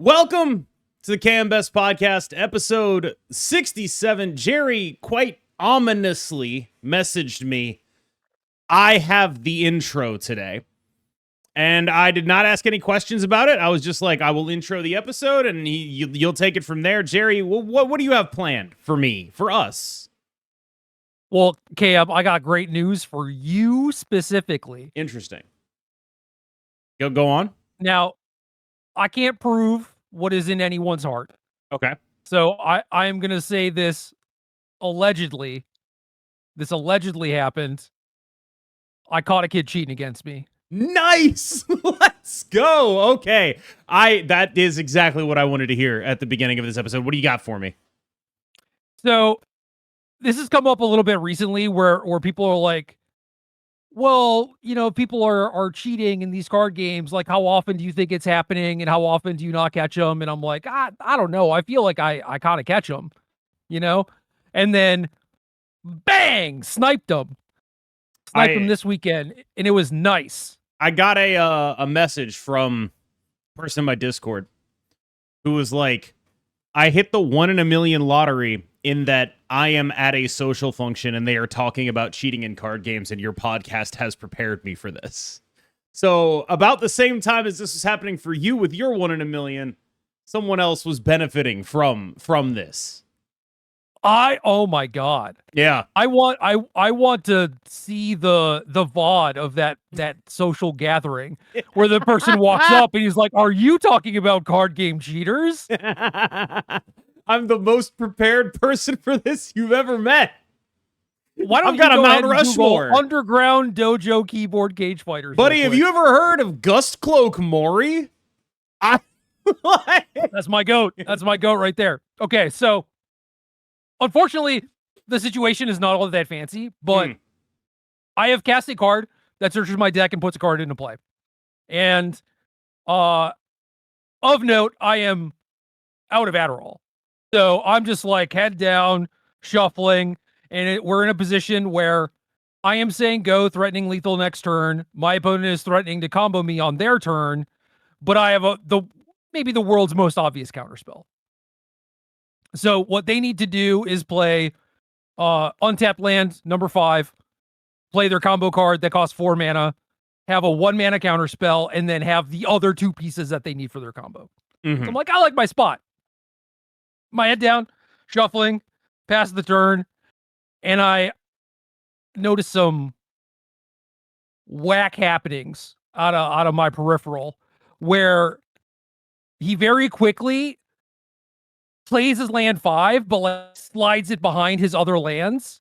Welcome to the KMBest podcast, episode 67. Gerry quite ominously messaged me, I have the intro today. And I did not ask any questions about it. I was just like, I will intro the episode, and you'll take it from there. Gerry, what do you have planned for me, for us? Well, KM, I got great news for you specifically. Interesting. Go on. Now, I can't prove what is in anyone's heart. Okay. So I am going to say this allegedly. This allegedly happened. I caught a kid cheating against me. Nice. Let's go. Okay. That is exactly what I wanted to hear at the beginning of this episode. What do you got for me? So this has come up a little bit recently where people are like, well, you know, people are cheating in these card games. Like, how often do you think it's happening? And how often do you not catch them? And I'm like, I don't know. I feel like I kind of catch them, you know? And then, bang, sniped them this weekend. And it was nice. I got a message from a person in my Discord who was like, I hit the 1 in a million lottery in that I am at a social function and they are talking about cheating in card games, and your podcast has prepared me for this. So about the same time as this was happening for you with your 1 in a million, someone else was benefiting from this. Oh my God. Yeah. I want to see the VOD of that social gathering where the person walks up and he's like, "Are you talking about card game cheaters?" I'm the most prepared person for this you've ever met. Why don't I've got you a Mount Rushmore Rushmore. Underground Dojo keyboard cage fighters. Buddy, have you ever heard of Gust Cloak Mori? That's my goat. That's my goat right there. Okay, so unfortunately, the situation is not all that fancy, but I have cast a card that searches my deck and puts a card into play. And of note, I am out of Adderall. So I'm just like head down, shuffling, and we're in a position where I am saying go, threatening lethal next turn. My opponent is threatening to combo me on their turn, but I have maybe the world's most obvious counterspell. So what they need to do is play untapped land number 5, play their combo card that costs 4 mana, have a 1 mana counterspell, and then have the other 2 pieces that they need for their combo. So I'm like, I like my spot. My head down, shuffling, past the turn, and I noticed some whack happenings out of my peripheral where he very quickly plays his land 5, but like slides it behind his other lands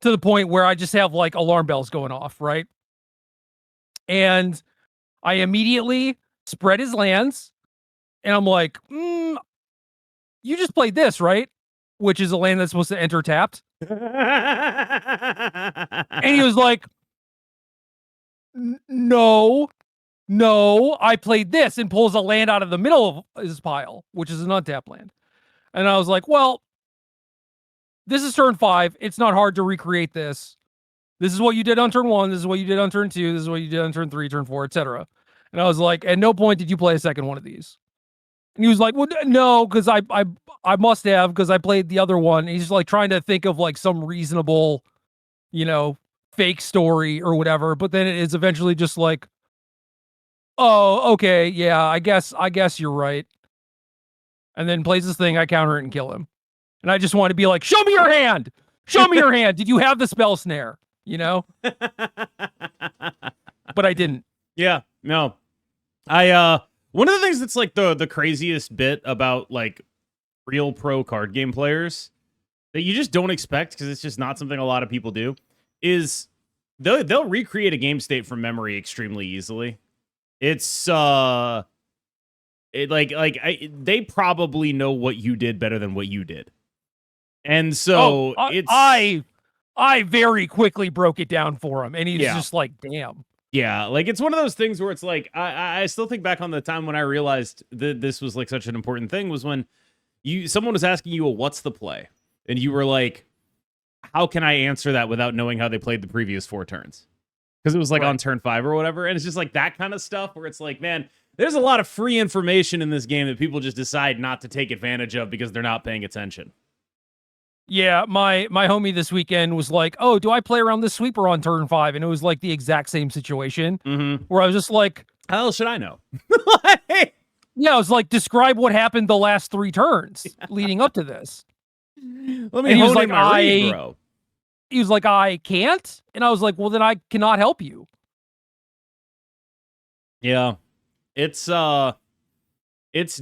to the point where I just have like alarm bells going off, right? And I immediately spread his lands, and I'm like, you just played this, right? Which is a land that's supposed to enter tapped. And he was like, no, I played this, and pulls a land out of the middle of his pile, which is an untapped land. And I was like, well, this is turn 5. It's not hard to recreate this. This is what you did on turn 1. This is what you did on turn 2. This is what you did on turn 3, turn 4, etc. And I was like, at no point did you play a second one of these. And he was like, well, no, because I must have, because I played the other one. And he's just like trying to think of like some reasonable, fake story or whatever. But then it is eventually just like, oh, okay, yeah, I guess you're right. And then plays this thing, I counter it and kill him. And I just want to be like, show me your hand! Show me your hand! Did you have the spell snare? But I didn't. Yeah, no. One of the things that's like the craziest bit about like real pro card game players that you just don't expect, because it's just not something a lot of people do, is they'll recreate a game state from memory extremely easily. It's they probably know what you did better than what you did. And so I very quickly broke it down for him, and he's just like, damn. Yeah, like it's one of those things where it's like, I still think back on the time when I realized that this was like such an important thing, was when someone was asking you, what's the play? And you were like, how can I answer that without knowing how they played the previous 4 turns? Because it was like on turn 5 or whatever. And it's just like that kind of stuff where it's like, man, There's a lot of free information in this game that people just decide not to take advantage of because they're not paying attention. Yeah, my homie this weekend was like, "Oh, do I play around this sweeper on turn 5?" And it was like the exact same situation where I was just like, "How else should I know?" Yeah, I was like, "Describe what happened the last 3 turns leading up to this." Let me hone in my read, bro. He was like, "I can't," and I was like, "Well, then I cannot help you." Yeah, it's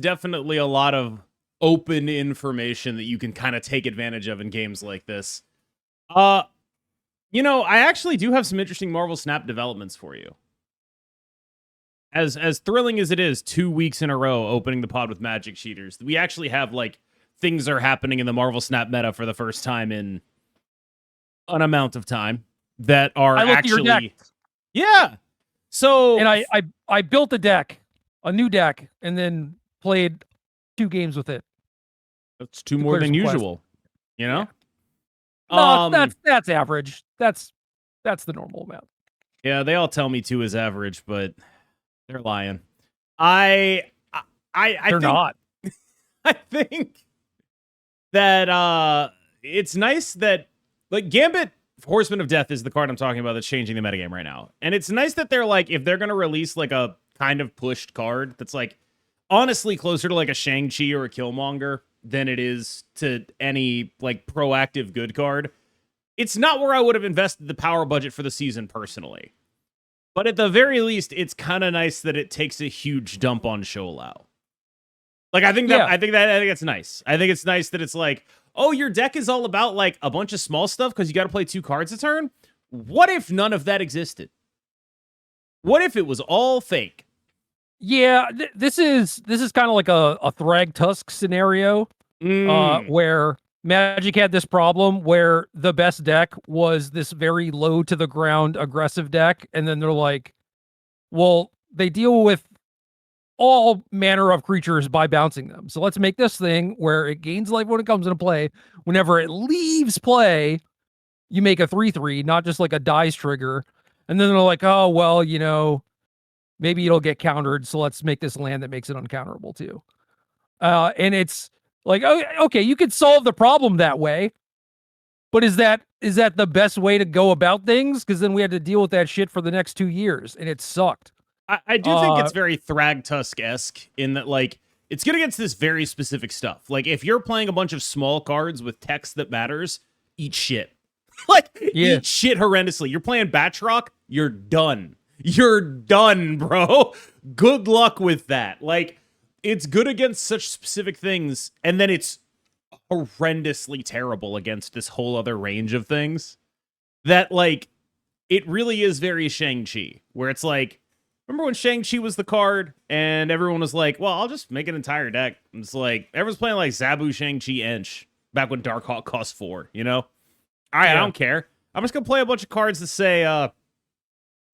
definitely a lot of open information that you can kind of take advantage of in games like this. I actually do have some interesting Marvel Snap developments for you. As thrilling as it is, 2 weeks in a row opening the pod with Magic Cheaters, we actually have like things are happening in the Marvel Snap meta for the first time in an amount of time that are actually, at your deck. Yeah. So and I built a new deck, and then played 2 games with it. That's 2 more than usual, you know? Yeah. No, that's average. That's the normal amount. Yeah, they all tell me 2 is average, but they're lying. They're not. I think that it's nice that like Gambit Horseman of Death is the card I'm talking about that's changing the metagame right now. And it's nice that they're like, if they're gonna release like a kind of pushed card that's like honestly closer to like a Shang-Chi or a Killmonger than it is to any like proactive good card. It's not where I would have invested the power budget for the season personally. But at the very least, it's kind of nice that it takes a huge dump on Sholau. Like I think that's nice. I think it's nice that it's like, oh, your deck is all about like a bunch of small stuff because you got to play 2 cards a turn. What if none of that existed? What if it was all fake? Yeah, this is kind of like a Thrag Tusk scenario where Magic had this problem where the best deck was this very low to the ground aggressive deck, and then they're like, well, they deal with all manner of creatures by bouncing them. So let's make this thing where it gains life when it comes into play. Whenever it leaves play, you make a 3/3, not just like a dice trigger. And then they're like, oh, well, maybe it'll get countered, so let's make this land that makes it uncounterable too. And it's like, okay, you could solve the problem that way, but is that the best way to go about things? Because then we had to deal with that shit for the next 2 years, and it sucked. I do think it's very Thragtusk-esque in that, like, it's good against this very specific stuff. Like, if you're playing a bunch of small cards with text that matters, eat shit. Eat shit horrendously. You're playing Batroc, you're done. You're done, bro. Good luck with that. Like, it's good against such specific things, and then it's horrendously terrible against this whole other range of things that, like, it really is very Shang-Chi, where it's like, remember when Shang-Chi was the card, and everyone was like, well, I'll just make an entire deck. And it's like, everyone's playing like Zabu, Shang-Chi, Ench, back when Darkhawk cost 4, you know? All right, I don't care. I'm just going to play a bunch of cards that say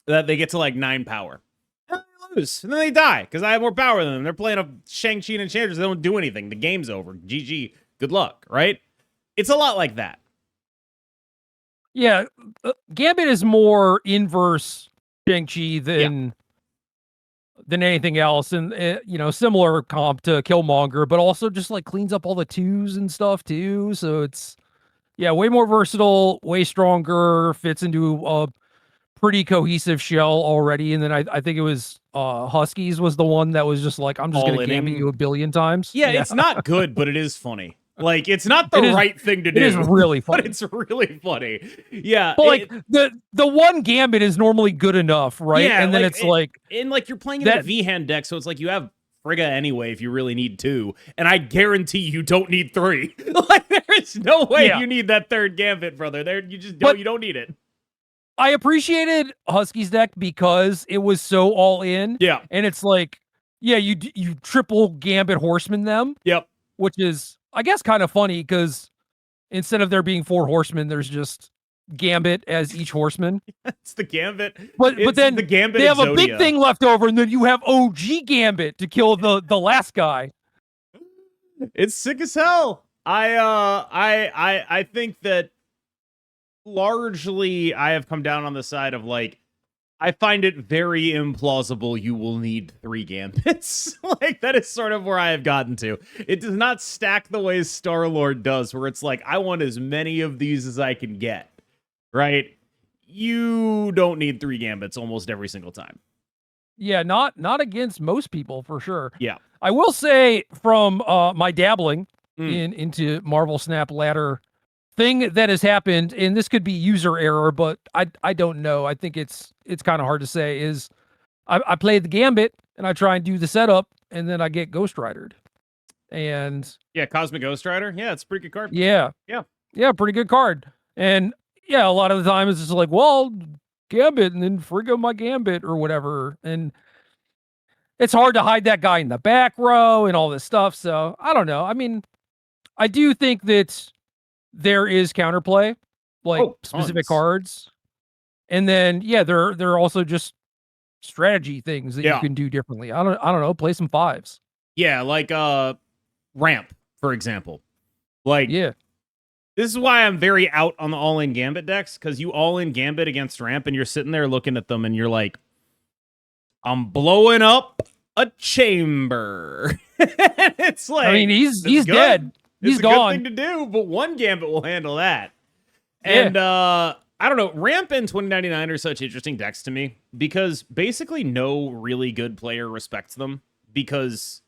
that they get to like 9 power. And they lose, and then they die, because I have more power than them. They're playing a Shang-Chi and Enchanters. They don't do anything. The game's over. GG. Good luck, right? It's a lot like that. Yeah, Gambit is more inverse Shang-Chi than anything else, and similar comp to Killmonger, but also just like cleans up all the 2s and stuff too. So it's way more versatile, way stronger, fits into a pretty cohesive shell already. And then I think it was Huskies was the one that was just like, I'm just gonna Gambit you a billion times. Yeah, it's not good, but it is funny. Like, it's not the right thing to do. It is really funny. But it's really funny. Yeah. But like the one Gambit is normally good enough, right? Yeah, and then it's like, and like you're playing in a V-hand deck, so it's like you have Frigga anyway if you really need 2. And I guarantee you don't need 3. Like, there's no way you need that 3rd Gambit, brother. You don't need it. I appreciated Husky's deck because it was so all in. Yeah. And it's like, you triple Gambit Horseman them. Yep. Which is, I guess, kind of funny because instead of there being 4 horsemen, there's just Gambit as each horseman. It's the Gambit. But then the Gambit they have a big thing left over, and then you have OG Gambit to kill the last guy. It's sick as hell. I think that largely I have come down on the side of like I find it very implausible you will need 3 gambits. Like, that is sort of where I have gotten to. It does not stack the way Star-Lord does, where it's like, I want as many of these as I can get, right? You don't need 3 gambits almost every single time. Yeah, not against most people, for sure. Yeah. I will say from my dabbling into Marvel Snap Ladder, thing that has happened, and this could be user error, but I don't know. I think it's kind of hard to say, is I play the Gambit and I try and do the setup, and then I get Ghost Ridered. And yeah, Cosmic Ghost Rider. Yeah, it's a pretty good card. Yeah. Pretty good card. And yeah, a lot of the time it's just like, well, Gambit, and then frigo my Gambit or whatever. And it's hard to hide that guy in the back row and all this stuff. So I don't know. I mean, I do think that there is counterplay, like specific cards. And then, yeah, there are also just strategy things that you can do differently. I don't know. Play some 5s. Yeah, like ramp, for example. Like, yeah, this is why I'm very out on the all-in Gambit decks, because you all-in Gambit against ramp, and you're sitting there looking at them, and you're like, I'm blowing up a chamber. It's like, I mean, he's dead. He's gone. Good thing to do, but 1 Gambit will handle that. And I don't know, Ramp and 2099 are such interesting decks to me, because basically no really good player respects them, because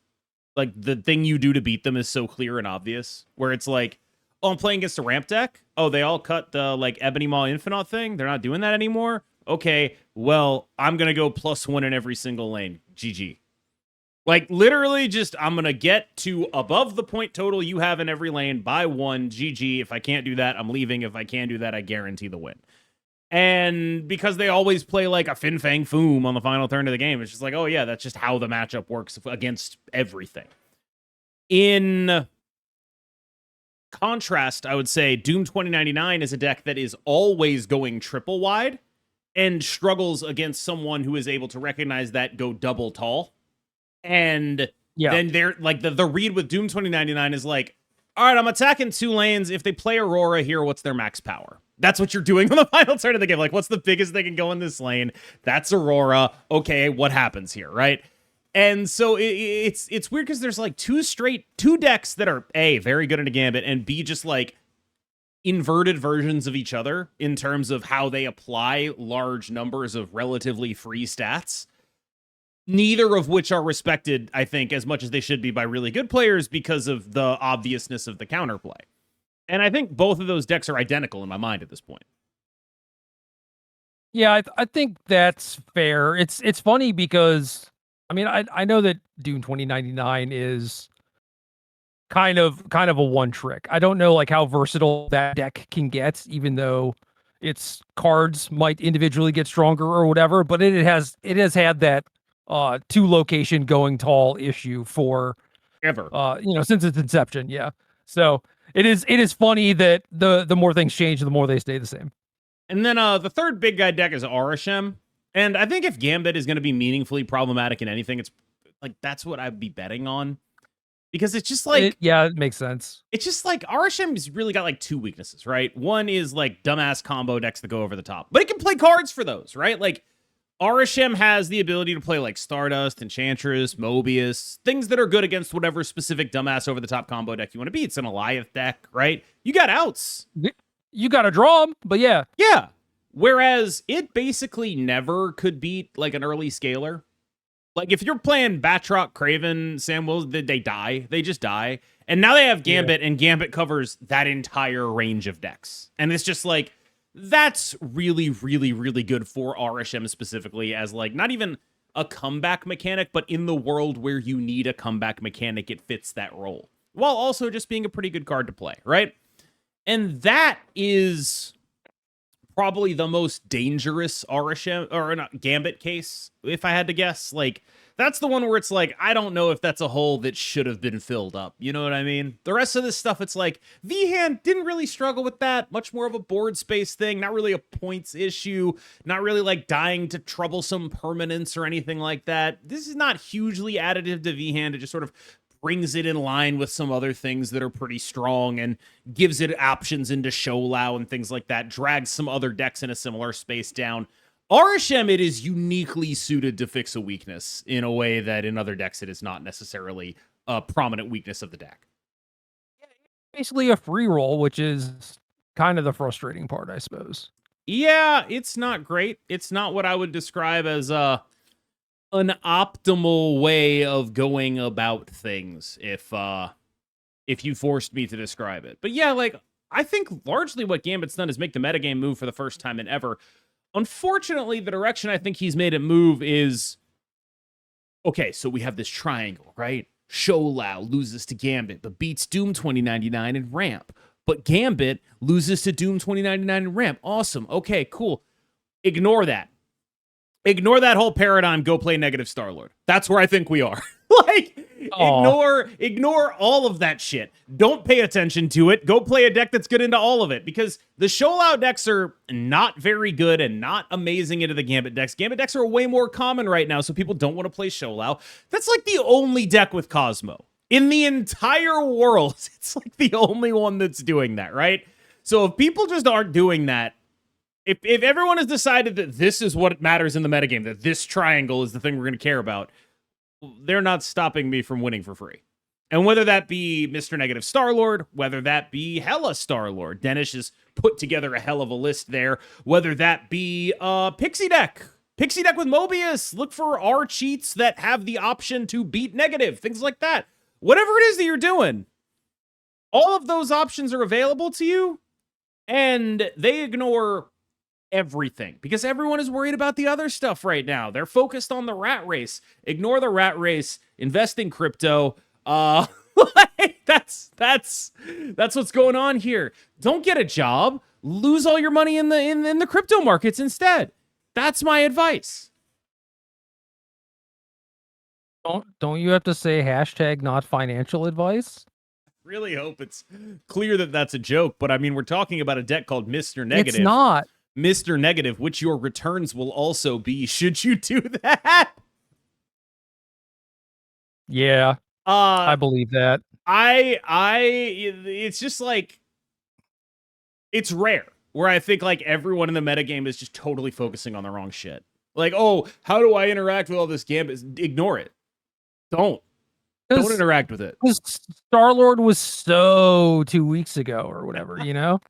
like the thing you do to beat them is so clear and obvious, where it's like, oh, I'm playing against a Ramp deck. Oh, they all cut the like Ebony Maw Infinite thing. They're not doing that anymore. Okay, well, I'm going to go +1 in every single lane. GG. Like, literally just, I'm going to get to above the point total you have in every lane by 1, GG. If I can't do that, I'm leaving. If I can do that, I guarantee the win. And because they always play like a Fin Fang Foom on the final turn of the game, it's just like, oh yeah, that's just how the matchup works against everything. In contrast, I would say Doom 2099 is a deck that is always going triple wide and struggles against someone who is able to recognize that, go double tall. And then they're like, the read with Doom 2099 is like, all right, I'm attacking 2 lanes. If they play Aurora here, what's their max power? That's what you're doing on the final turn of the game. Like, what's the biggest they can go in this lane? That's Aurora. Okay, what happens here, right? And so it's weird, because there's like 2 decks that are A, very good in a Gambit, and B, just like inverted versions of each other in terms of how they apply large numbers of relatively free stats. Neither of which are respected, I think, as much as they should be by really good players, because of the obviousness of the counterplay. And I think both of those decks are identical in my mind at this point. Yeah, I think that's fair. It's funny because, I mean, I know that Doom 2099 is kind of a one trick. I don't know like how versatile that deck can get, even though its cards might individually get stronger or whatever, but it has had that 2 location going tall issue for ever, since its inception. Yeah. So it is funny that the more things change, the more they stay the same. And then the third big guy deck is Aurashem. And I think if Gambit is going to be meaningfully problematic in anything, it's like, that's what I'd be betting on. Because it's just like, it makes sense. It's just like Aurashem's really got like 2 weaknesses, right? One is like dumbass combo decks that go over the top, but it can play cards for those, right? Like, Aurashem has the ability to play like Stardust, Enchantress, Mobius, things that are good against whatever specific dumbass over-the-top combo deck you want to be. It's an Alioth deck, right? You got outs. You got to draw them, but yeah. Yeah. Whereas it basically never could beat like an early scaler. Like, if you're playing Batroc, Craven, Sam Wills, they die. They just die. And now they have Gambit, and Gambit covers that entire range of decks. And it's just like, that's really, really, really good for Aurashem specifically, as like not even a comeback mechanic, but in the world where you need a comeback mechanic, it fits that role, while also just being a pretty good card to play, right? And that is probably the most dangerous Aurashem, or not, Gambit case, if I had to guess. Like, that's the one where it's like, I don't know if that's a hole that should have been filled up. You know what I mean? The rest of this stuff, it's like, V-Hand didn't really struggle with that. Much more of a board space thing. Not really a points issue. Not really like dying to troublesome permanence or anything like that. This is not hugely additive to V-Hand. It just sort of brings it in line with some other things that are pretty strong and gives it options into Sholau and things like that. Drags some other decks in a similar space down. Arishem, it is uniquely suited to fix a weakness in a way that in other decks it is not necessarily a prominent weakness of the deck. Basically a free roll, which is kind of the frustrating part, I suppose. Yeah, it's not great. It's not what I would describe as an optimal way of going about things if you forced me to describe it. But yeah, like, I think largely what Gambit's done is make the metagame move for the first time in ever. Unfortunately, the direction I think he's made it move is, okay, so we have this triangle, right? Sholau loses to Gambit, but beats Doom 2099 in ramp. But Gambit loses to Doom 2099 in ramp. Awesome. Okay, cool. Ignore that. Ignore that whole paradigm. Go play negative Star-Lord. That's where I think we are. Like, ignore all of that shit. Don't pay attention to it. Go play a deck that's good into all of it, because the Sholau decks are not very good and not amazing into the Gambit decks. Gambit decks are way more common right now, so people don't want to play Sholau. That's like the only deck with Cosmo. In the entire world, it's like the only one that's doing that, right? So if people just aren't doing that, if everyone has decided that this is what matters in the metagame, that this triangle is the thing we're going to care about, they're not stopping me from winning for free. And whether that be Mr. Negative Star-Lord, whether that be Hella Star-Lord, Dennis has put together a hell of a list there, whether that be Pixie Deck with Mobius, look for R cheats that have the option to beat negative, things like that. Whatever it is that you're doing, all of those options are available to you, and they ignore everything because everyone is worried about the other stuff right now. They're focused on the rat race. Ignore the rat race. Invest in crypto. That's what's going on here. Don't get a job. Lose all your money in the crypto markets instead. That's my advice. Don't you have to say hashtag not financial advice? Really hope it's clear that that's a joke, but I mean, we're talking about a deck called Mr. Negative. It's not. Mr. Negative, which your returns will also be should you do that. Yeah. I believe that. It's just like, it's rare where I think like everyone in the metagame is just totally focusing on the wrong shit. Like, oh, how do I interact with all this Gambit? Ignore it. Don't interact with it. Star-Lord was so 2 weeks ago or whatever, you know?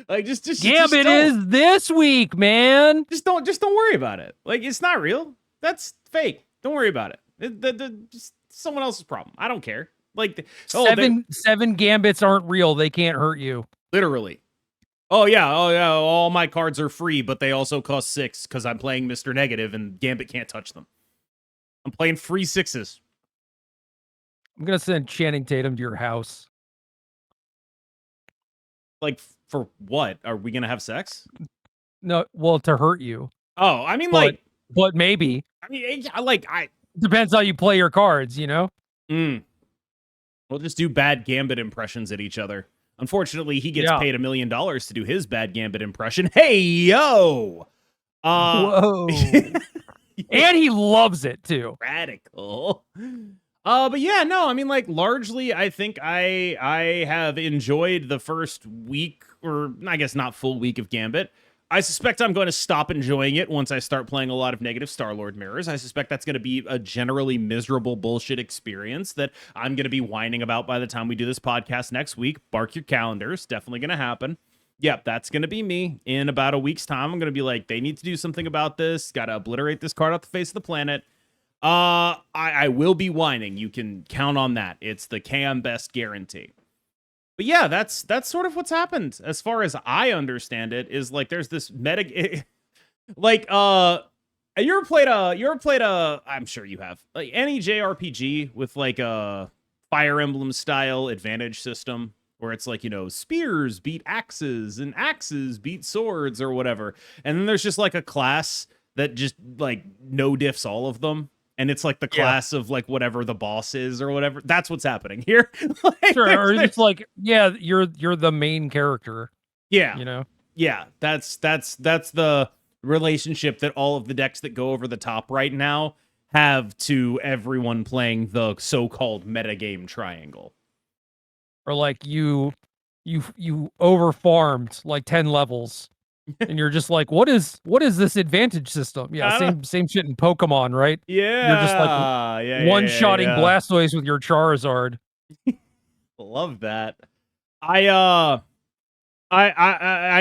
Like just Gambit is this week, man. Just don't worry about it. Like, it's not real. That's fake. Don't worry about it. Just someone else's problem. I don't care. Like seven Gambits aren't real. They can't hurt you. Literally. Oh yeah. All my cards are free, but they also cost 6 because I'm playing Mr. Negative and Gambit can't touch them. I'm playing free 6s. I'm gonna send Channing Tatum to your house. Like, for what? Are we gonna have sex? No, well, to hurt you. Oh, I mean, but maybe. I mean, depends how you play your cards, you know. We'll just do bad Gambit impressions at each other. Unfortunately, he gets paid $1 million to do his bad Gambit impression. Hey yo! Whoa! And he loves it too. Radical. But yeah, no, I mean, like, largely, I think I have enjoyed the first week, or I guess not full week of Gambit. I suspect I'm going to stop enjoying it once I start playing a lot of negative Star-Lord mirrors. I suspect that's going to be a generally miserable bullshit experience that I'm going to be whining about by the time we do this podcast next week. Bark your calendars. Definitely going to happen. Yep, that's going to be me. In about a week's time, I'm going to be like, they need to do something about this. Got to obliterate this card off the face of the planet. I will be whining. You can count on that. It's the KMBest guarantee. But yeah, that's sort of what's happened as far as I understand it. Is like there's this meta, like you ever played a I'm sure you have, like any JRPG with like a Fire Emblem style advantage system where it's like, you know, spears beat axes and axes beat swords or whatever, and then there's just like a class that just like no diffs all of them. And it's like the class of like whatever the boss is or whatever. That's what's happening here. Like, sure, or it's like, yeah, you're the main character. Yeah, you know. Yeah, that's the relationship that all of the decks that go over the top right now have to everyone playing the so-called metagame triangle. Or like you overfarmed like 10 levels. and you're just like, what is this advantage system? Yeah, same shit in Pokemon, right? Yeah. You're just like one-shotting Blastoise with your Charizard. Love that. I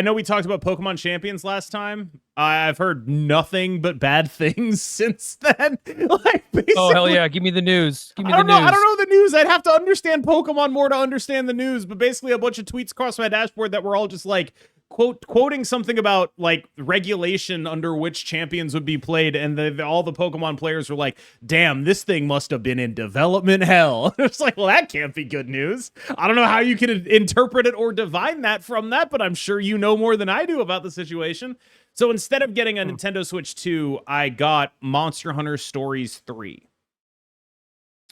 know we talked about Pokemon Champions last time. I've heard nothing but bad things since then. Like, basically, oh hell yeah, give me the news. Give me the news. I don't know the news. I'd have to understand Pokemon more to understand the news. But basically, a bunch of tweets across my dashboard that were all just like quoting something about like regulation under which champions would be played, and all the Pokemon players were like, "Damn, this thing must have been in development hell." It's like, well, that can't be good news. I don't know how you can interpret it or divine that from that, but I'm sure you know more than I do about the situation. So instead of getting a Nintendo Switch 2, I got Monster Hunter Stories 3,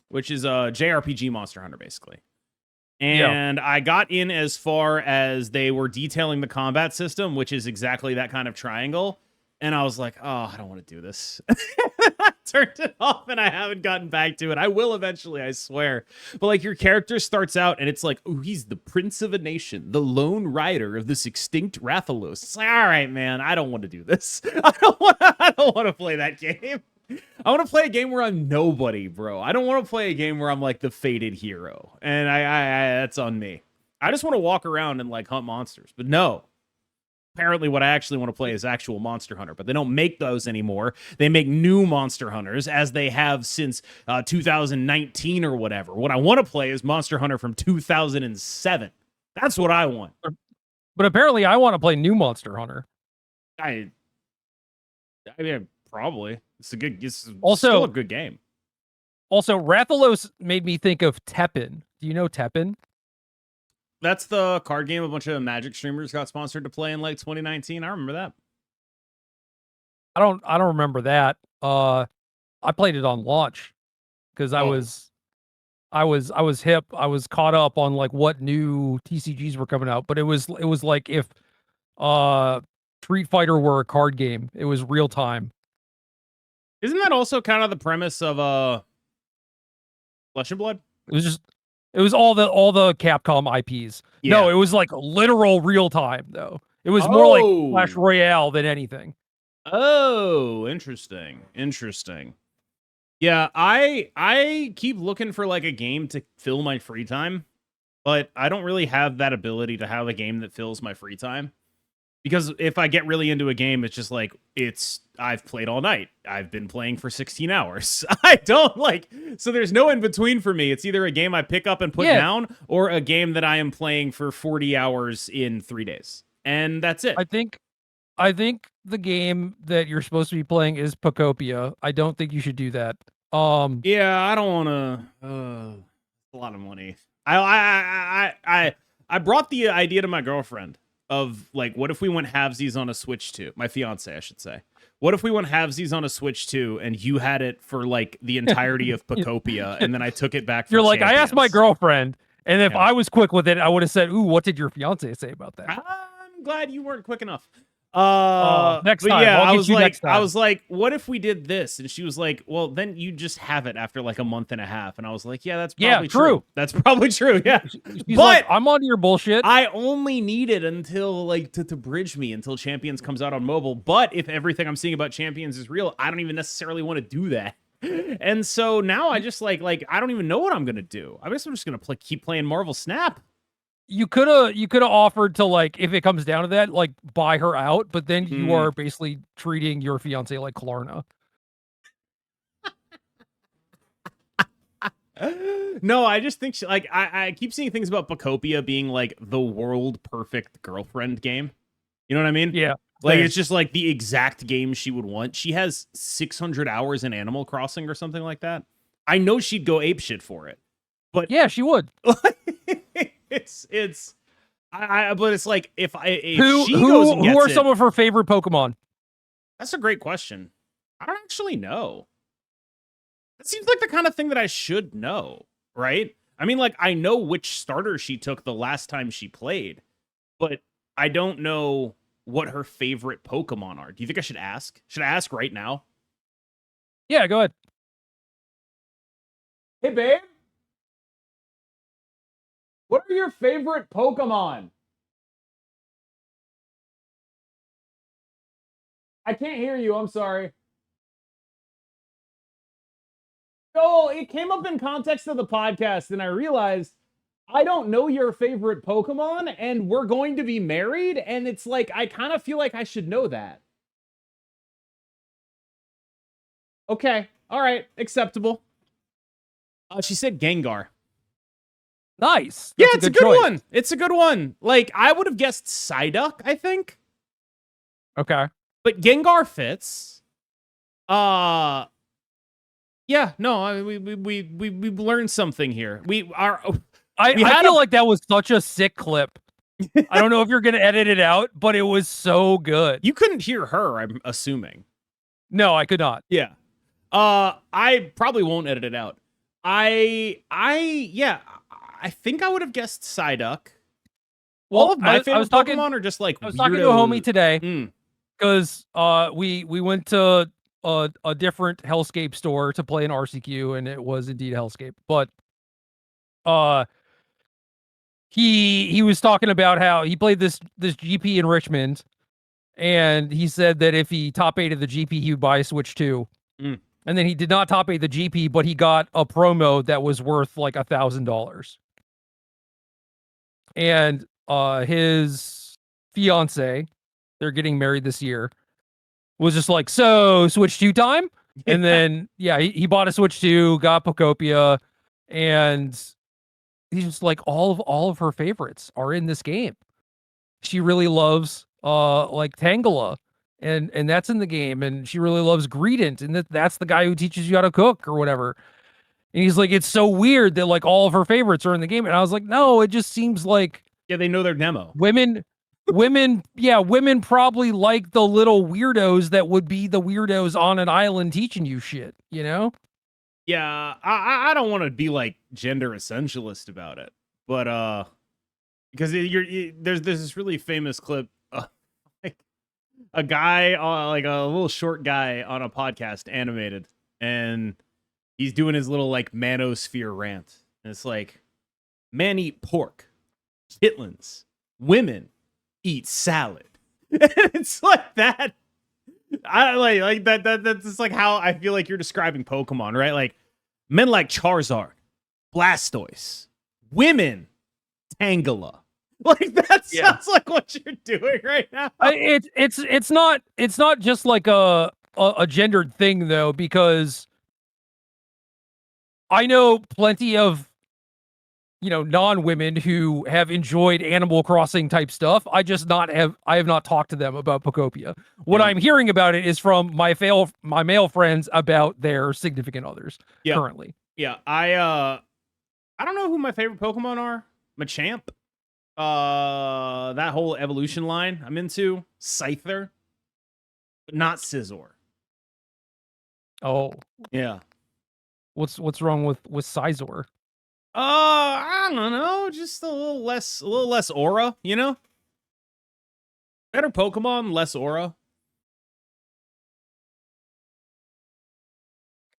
which is a JRPG Monster Hunter, basically. And I got in as far as they were detailing the combat system, which is exactly that kind of triangle. And I was like, oh, I don't want to do this. I turned it off and I haven't gotten back to it. I will eventually, I swear. But like your character starts out and it's like, oh, he's the prince of a nation, the lone rider of this extinct Rathalos. It's like, all right, man, I don't want to do this. I don't want to play that game. I want to play a game where I'm nobody, bro. I don't want to play a game where I'm like the fated hero. And I that's on me. I just want to walk around and like hunt monsters. But no. Apparently what I actually want to play is actual Monster Hunter, but they don't make those anymore. They make new Monster Hunters as they have since 2019 or whatever. What I want to play is Monster Hunter from 2007. That's what I want. But apparently I want to play new Monster Hunter. I mean, probably. It's also still a good game. Also, Rathalos made me think of Teppen. Do you know Teppen? That's the card game a bunch of Magic streamers got sponsored to play in like 2019. I remember that. I don't remember that. I played it on launch because I was hip. I was caught up on like what new TCGs were coming out, but it was like if Street Fighter were a card game. It was real time. Isn't that also kind of the premise of Flesh and Blood? It was all the Capcom IPs. Yeah. No, it was like literal real time though. It was more like Clash Royale than anything. Oh, interesting. Yeah, I keep looking for like a game to fill my free time, but I don't really have that ability to have a game that fills my free time. Because if I get really into a game, it's just like, I've played all night. I've been playing for 16 hours. I don't like, so there's no in between for me. It's either a game I pick up and put down or a game that I am playing for 40 hours in 3 days. And that's it. I think the game that you're supposed to be playing is Pocopia. I don't think you should do that. Yeah, I don't want to, a lot of money. I brought the idea to my girlfriend of like, what if we went halvesies on a Switch 2? My fiance, I should say. What if we went halvesies on a Switch 2 and you had it for like the entirety of Pocopia and then I took it back for You're like, Champions. I asked my girlfriend, and if I was quick with it, I would have said, ooh, what did your fiance say about that? I'm glad you weren't quick enough. Next time. Yeah, I was like, what if we did this? And she was like, well, then you just have it after like a month and a half. And I was like, yeah, that's probably true. That's probably true. Yeah. She's like, I'm on your bullshit. I only need it until like to bridge me until Champions comes out on mobile. But if everything I'm seeing about Champions is real, I don't even necessarily want to do that. And so now I just like I don't even know what I'm gonna do. I guess I'm just gonna keep playing Marvel Snap. You could have offered to, like, if it comes down to that, like, buy her out, but then you are basically treating your fiance like Klarna. No, I just think I keep seeing things about Pocopia being like the world perfect girlfriend game. You know what I mean? Yeah. Like it's just like the exact game she would want. She has 600 hours in Animal Crossing or something like that. I know she'd go apeshit for it. But yeah, she would. But it's like if she goes and gets who are some of her favorite Pokemon? That's a great question. I don't actually know. It seems like the kind of thing that I should know, right? I mean, like I know which starter she took the last time she played, but I don't know what her favorite Pokemon are. Do you think I should ask? Should I ask right now? Yeah, go ahead. Hey, babe. What are your favorite Pokemon? I can't hear you. I'm sorry. No, it came up in context of the podcast, and I realized I don't know your favorite Pokemon, and we're going to be married, and it's like, I kind of feel like I should know that. Okay. All right. Acceptable. She said Gengar. Nice. Yeah, That's it's a good choice. one. It's a good one. Like, I would have guessed Psyduck, I think. Okay. But Gengar fits. Yeah, no, we learned something here. I feel like that was such a sick clip. I don't know if you're gonna edit it out, but it was so good. You couldn't hear her, I'm assuming. No, I could not. Yeah. I probably won't edit it out. I think I would have guessed Psyduck. Well, All of my favorite talking, Pokemon are just like I was talking to a homie today because we went to a different Hellscape store to play an RCQ, and it was indeed Hellscape. But he was talking about how he played this GP in Richmond, and he said that if he top 8'd the GP, he would buy a Switch 2. And then he did not top 8 the GP, but he got a promo that was worth like $1,000. And his fiance, they're getting married this year, was just like, so Switch 2 time? And then, yeah, he bought a Switch 2, got Pokopia, and he's just like, all of her favorites are in this game. She really loves like Tangela, and that's in the game, and she really loves Greedent, and that's the guy who teaches you how to cook or whatever. And he's like, it's so weird that like all of her favorites are in the game. And I was like, no, it just seems like they know their demo. Women probably like the little weirdos that would be the weirdos on an island teaching you shit, you know? Yeah, I don't want to be like gender essentialist about it, but because there's this really famous clip, like a guy, like a little short guy on a podcast, animated, and he's doing his little like manosphere rant, and it's like, men eat pork, chitlins, women eat salad. It's like that. I like that. That's just like how I feel like you're describing Pokemon, right? Like men like Charizard, Blastoise, women Tangela. Like that sounds like what you're doing right now. It's not just like a gendered thing though, because I know plenty of non-women who have enjoyed Animal Crossing type stuff. I have not talked to them about Pokopia. What I'm hearing about it is from my male friends about their significant others currently. Yeah, I don't know who my favorite Pokemon are. Machamp. That whole evolution line I'm into. Scyther. But not Scizor. Oh. Yeah. What's wrong with Scizor? I don't know, just a little less aura, you know? Better Pokemon, less aura.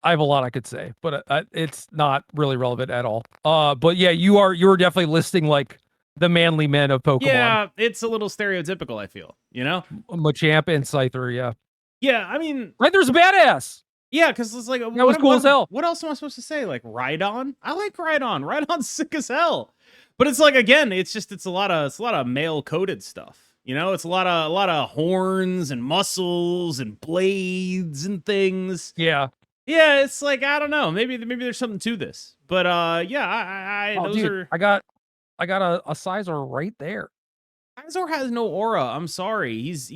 I have a lot I could say, but it's not really relevant at all. But yeah, you're definitely listing like the manly men of Pokemon. Yeah, it's a little stereotypical, I feel, you know? Machamp and Scyther, yeah. Yeah, I mean, Scyther's a badass. Yeah, because it's like, that was cool as hell. What else am I supposed to say? Like Rhydon? I like Rhydon. Rhydon's sick as hell. But it's like, again, it's a lot of male coded stuff. You know, it's a lot of horns and muscles and blades and things. Yeah. Yeah, it's like, I don't know. Maybe there's something to this. But yeah, I got a Scizor right there. Scizor has no aura. I'm sorry. He's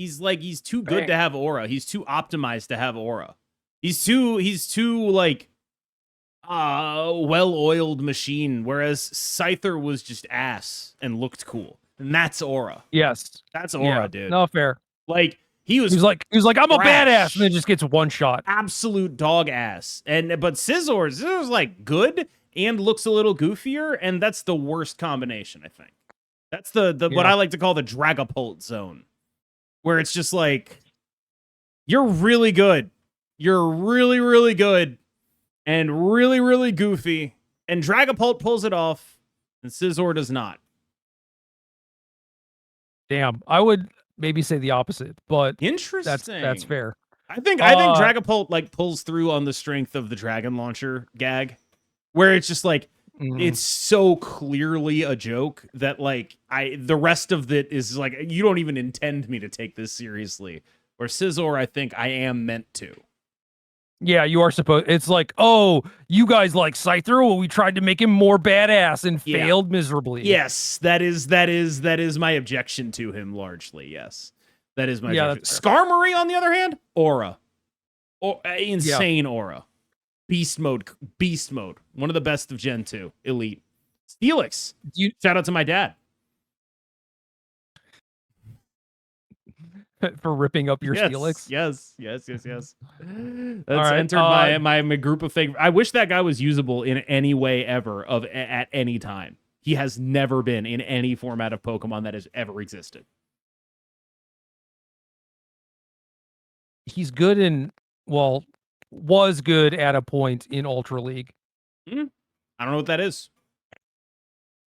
too good to have aura. He's too optimized to have aura. He's too like well-oiled machine, whereas Scyther was just ass and looked cool. And that's aura. Yes. That's aura, dude. No, fair. Like he was like, I'm a badass, and then just gets one shot. Absolute dog ass. But Scizor's like good and looks a little goofier, and that's the worst combination, I think. That's the what I like to call the Dragapult zone. Where it's just like, you're really good. You're really, really good and really, really goofy. And Dragapult pulls it off, and Scizor does not. Damn. I would maybe say the opposite, but Interesting. that's fair. I think Dragapult like pulls through on the strength of the dragon launcher gag, where it's just like it's so clearly a joke that like the rest of it is like you don't even intend me to take this seriously. Or Scizor, I think I am meant to. Yeah, you are supposed. It's like, oh, you guys like Scyther? Well, we tried to make him more badass and failed miserably. Yes, that is my objection to him largely. Yes, that is my objection. Skarmory, on the other hand, aura, insane aura, beast mode, one of the best of Gen 2, elite. Steelix, shout out to my dad. For ripping up your Steelix. Yes. That's entered my group of fake. I wish that guy was usable in any way ever at any time. He has never been in any format of Pokemon that has ever existed. He's good was good at a point in Ultra League. I don't know what that is.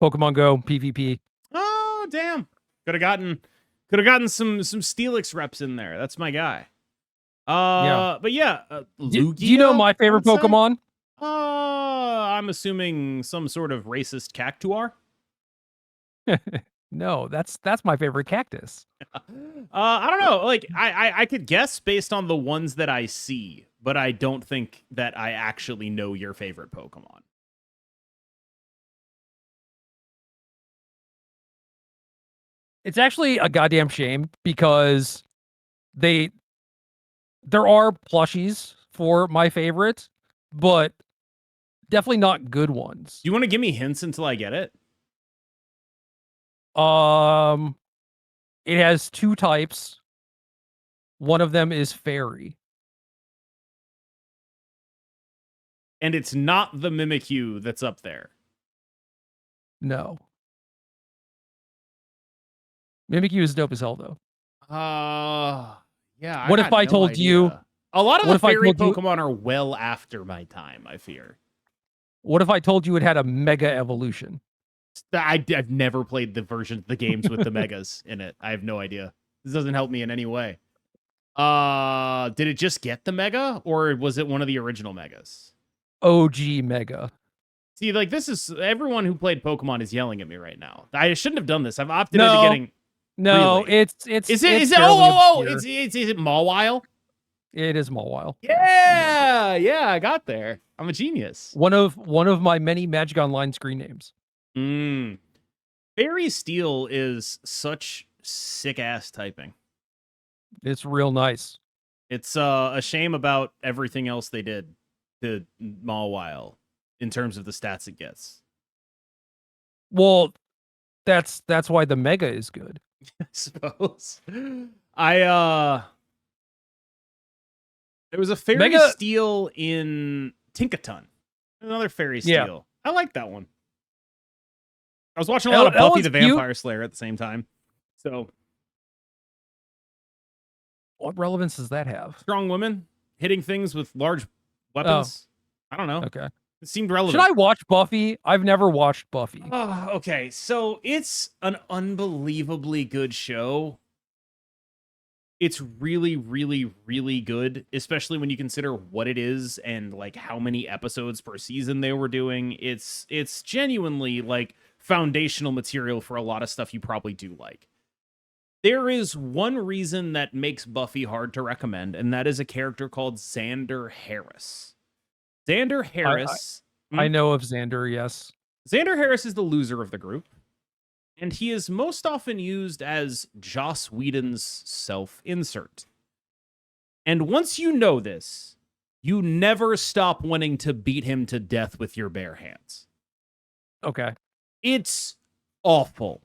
Pokemon Go, PvP. Oh, damn. Could have gotten some Steelix reps in there. That's my guy. But yeah, Lugia, do you know my favorite Pokemon? I'm assuming some sort of racist Cactuar. No, that's my favorite cactus. I don't know. Like I could guess based on the ones that I see, but I don't think that I actually know your favorite Pokemon. It's actually a goddamn shame because there are plushies for my favorite, but definitely not good ones. Do you want to give me hints until I get it? It has 2 types. One of them is fairy. And it's not the Mimikyu that's up there. No. Mimikyu is dope as hell, though. Yeah. What if I told you? A lot of the fairy Pokemon are well after my time, I fear. What if I told you it had a Mega Evolution? I've never played the version of the games with the Megas in it. I have no idea. This doesn't help me in any way. Did it just get the Mega, or was it one of the original Megas? OG Mega. See, like this is everyone who played Pokemon is yelling at me right now. I shouldn't have done this. I've opted into getting. No, really? Is it is it Mawile? It is Mawile. Yeah, I got there. I'm a genius. One of my many Magic Online screen names. Fairy Steel is such sick ass typing. It's real nice. It's a shame about everything else they did to Mawile in terms of the stats it gets. Well, that's why the Mega is good. I suppose. There was a Fairy Steel in Tinkaton. Another Fairy Steel. I like that one. I was watching a lot of Buffy the Vampire Slayer at the same time. So what relevance does that have? Strong women hitting things with large weapons. I don't know. Okay. It seemed relevant. Should I watch Buffy? I've never watched Buffy. Oh, okay. So it's an unbelievably good show. It's really, really, really good, especially when you consider what it is and like how many episodes per season they were doing. It's genuinely like foundational material for a lot of stuff you probably do like. There is one reason that makes Buffy hard to recommend, and that is a character called Xander Harris. Xander Harris. I know of Xander, yes. Xander Harris is the loser of the group, and he is most often used as Joss Whedon's self-insert. And once you know this, you never stop wanting to beat him to death with your bare hands. Okay. It's awful.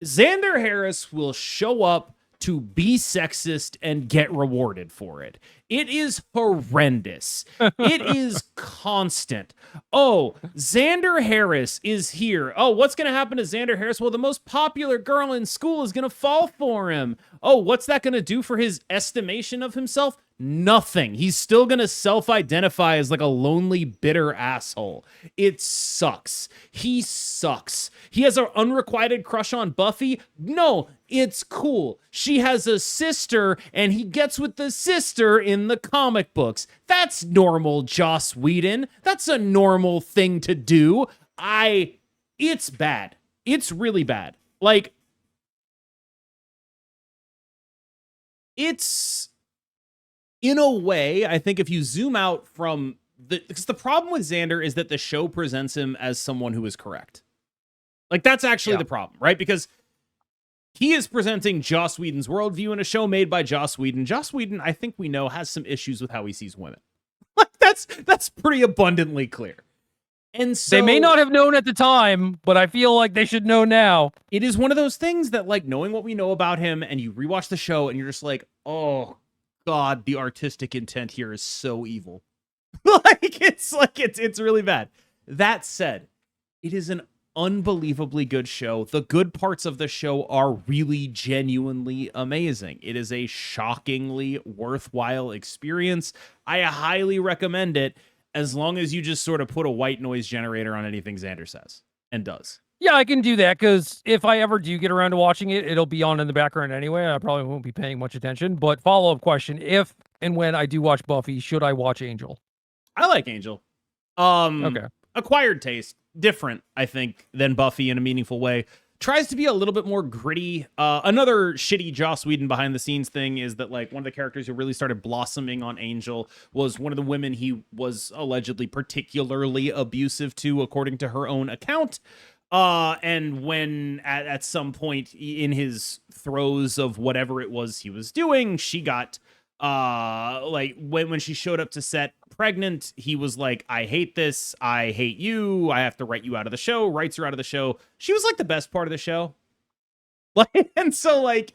Xander Harris will show up to be sexist and get rewarded for it. It is horrendous. It is constant. Oh, Xander Harris is here. Oh, what's going to happen to Xander Harris? Well, the most popular girl in school is going to fall for him. Oh, what's that going to do for his estimation of himself? Nothing. He's still gonna self-identify as like a lonely, bitter asshole. It sucks. He sucks. He has an unrequited crush on Buffy. No, it's cool. She has a sister, and he gets with the sister in the comic books. That's normal, Joss Whedon. That's a normal thing to do. It's bad. It's really bad. Like, it's... in a way, I think if you zoom out from because the problem with Xander is that the show presents him as someone who is correct. Like, that's actually the problem, right? Because he is presenting Joss Whedon's worldview in a show made by Joss Whedon. Joss Whedon, I think we know, has some issues with how he sees women. Like, that's pretty abundantly clear. And so they may not have known at the time, but I feel like they should know now. It is one of those things that, like, knowing what we know about him, and you rewatch the show, and you're just like, oh God, the artistic intent here is so evil. It's really bad. That said, it is an unbelievably good show. The good parts of the show are really genuinely amazing. It is a shockingly worthwhile experience. I highly recommend it, as long as you just sort of put a white noise generator on anything Xander says and does. Yeah, I can do that, because if I ever do get around to watching it, it'll be on in the background anyway. I probably won't be paying much attention. But follow-up question, if and when I do watch Buffy, should I watch Angel? I like Angel. Okay. Acquired taste. Different, I think, than Buffy in a meaningful way. Tries to be a little bit more gritty. Another shitty Joss Whedon behind-the-scenes thing is that, like, one of the characters who really started blossoming on Angel was one of the women he was allegedly particularly abusive to, according to her own account. And when at some point in his throes of whatever it was he was doing, she got, like, when she showed up to set pregnant, he was like, I hate this. I hate you. I have to write you out of the show. Writes her out of the show. She was like the best part of the show. Like, and so, like,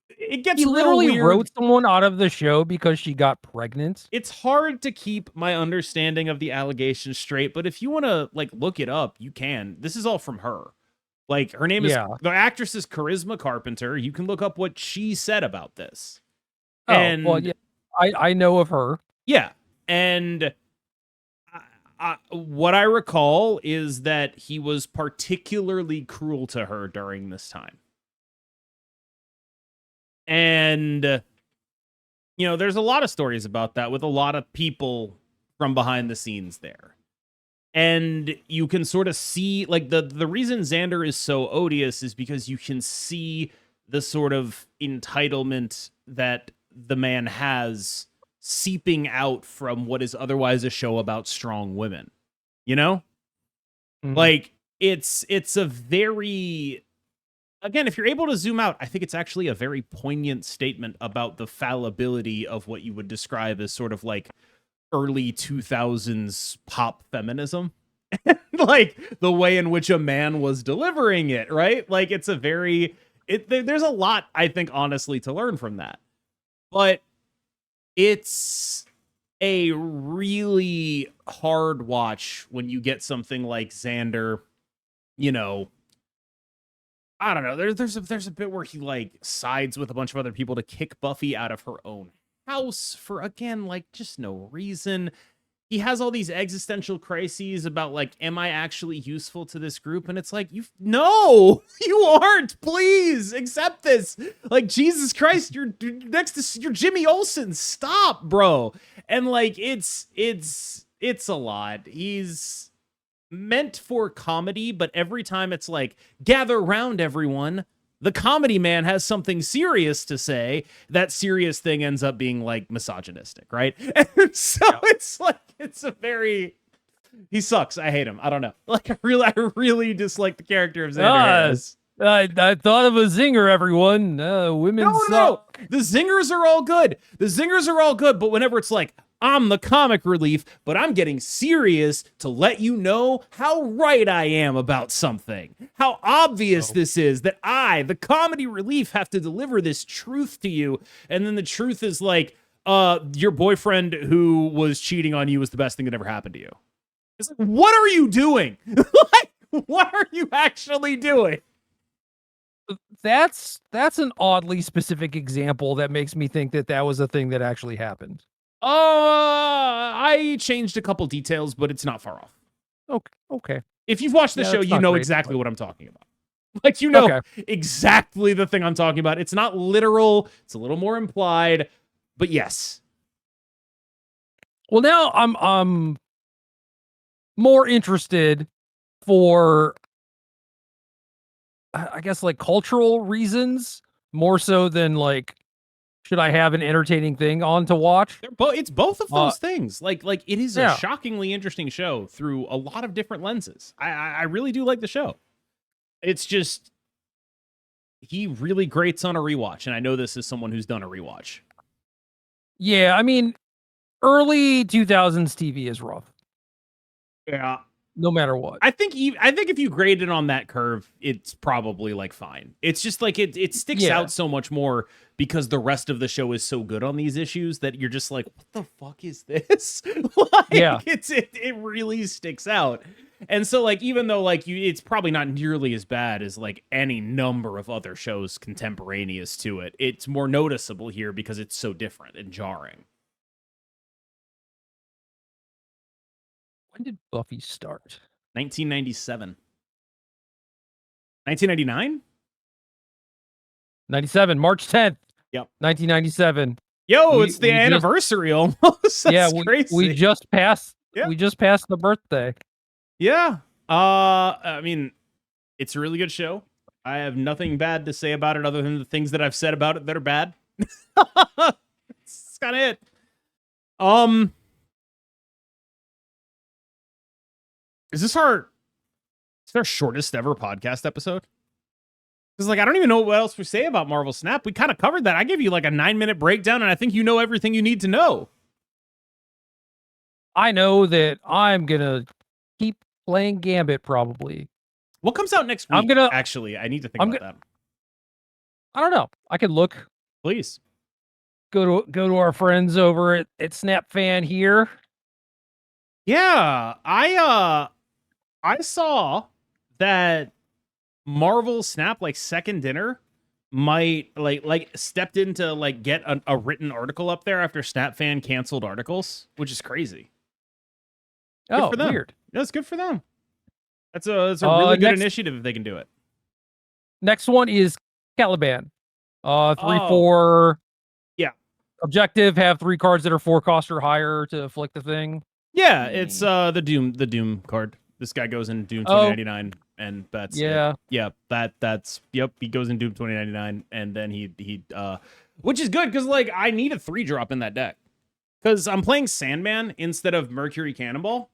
it gets He real literally weird. wrote someone out of the show because she got pregnant. It's hard to keep my understanding of the allegations straight, but if you want to, like, look it up, you can. This is all from her. Like, her name is, the actress is Charisma Carpenter. You can look up what she said about this. Oh, and, well, yeah, I know of her. Yeah, and what I recall is that he was particularly cruel to her during this time. And, you know, there's a lot of stories about that with a lot of people from behind the scenes there. And you can sort of see, like, the reason Xander is so odious is because you can see the sort of entitlement that the man has seeping out from what is otherwise a show about strong women. You know? Mm-hmm. Like, it's a very... Again, if you're able to zoom out, I think it's actually a very poignant statement about the fallibility of what you would describe as sort of like early 2000s pop feminism. Like the way in which a man was delivering it, right? Like, it's a very... there's a lot, I think, honestly, to learn from that. But it's a really hard watch when you get something like Xander, you know... I don't know. There's a bit where he, like, sides with a bunch of other people to kick Buffy out of her own house for, again, like, just no reason. He has all these existential crises about, like, am I actually useful to this group? And it's like, no, you aren't. Please accept this. Like, Jesus Christ, you're next to you're Jimmy Olsen. Stop, bro. And, like, it's a lot. He's meant for comedy, but every time it's like, gather round, everyone, the comedy man has something serious to say. That serious thing ends up being, like, misogynistic, right? And so it's like, it's a very... He sucks. I hate him. I don't know. Like, I really dislike the character of Xander Harris. I thought of a zinger, everyone. Women suck. No. The zingers are all good. But whenever it's like, I'm the comic relief, but I'm getting serious to let you know how right I am about something. How obvious this is that I, the comedy relief, have to deliver this truth to you. And then the truth is like, your boyfriend who was cheating on you was the best thing that ever happened to you. It's like, what are you doing? Like, what are you actually doing? That's an oddly specific example that makes me think that that was a thing that actually happened. I changed a couple details, but it's not far off. Okay. If you've watched the Yeah, show, that's you not know great, exactly but- what I'm talking about. Like, you know Okay. exactly the thing I'm talking about. It's not literal. It's a little more implied, but yes. Well, now I'm more interested for I guess like cultural reasons more so than like should I have an entertaining thing on to watch? It's both of those things. Like it is a Yeah. shockingly interesting show through a lot of different lenses. I really do like the show. It's just he really grates on a rewatch, and I know this is someone who's done a rewatch. Yeah, I mean, early 2000s TV is rough. Yeah. No matter what. I think if you grade it on that curve, it's probably like fine. It's just like it sticks Yeah. out so much more because the rest of the show is so good on these issues that you're just like, what the fuck is this? Like, Yeah. it really sticks out. And so like even though like it's probably not nearly as bad as like any number of other shows contemporaneous to it, it's more noticeable here because it's so different and jarring. When did Buffy start? 1997. 1999? 97, March 10th. Yep. 1997. Yo, We- it's the we just- anniversary almost. That's Yeah, crazy. we just passed Yeah. we just passed the birthday. Yeah. I mean, it's a really good show. I have nothing bad to say about it other than the things that I've said about it that are bad. That's kind of it. Is this our shortest ever podcast episode? Because like I don't even know what else we say about Marvel Snap. We kind of covered that. I gave you like a 9-minute breakdown, and I think you know everything you need to know. I know that I'm gonna keep playing Gambit probably. What comes out next week? Actually, I need to think about that. I don't know. I could look. Please. Go to our friends over at Snap Fan here. Yeah, I saw that Marvel Snap like second dinner might like stepped into like get a written article up there after Snap Fan canceled articles, which is crazy. Good for them. Weird. That's good for them. It's a really good initiative if they can do it. Next one is Caliban. 3/4. Yeah. Objective, have 3 cards that are 4 cost or higher to afflict the thing. Yeah, it's the Doom card. This guy goes in Doom 2099 and that's yeah. That's he goes in Doom 2099 and then he which is good because like I need a 3-drop in that deck. Because I'm playing Sandman instead of Mercury Cannonball.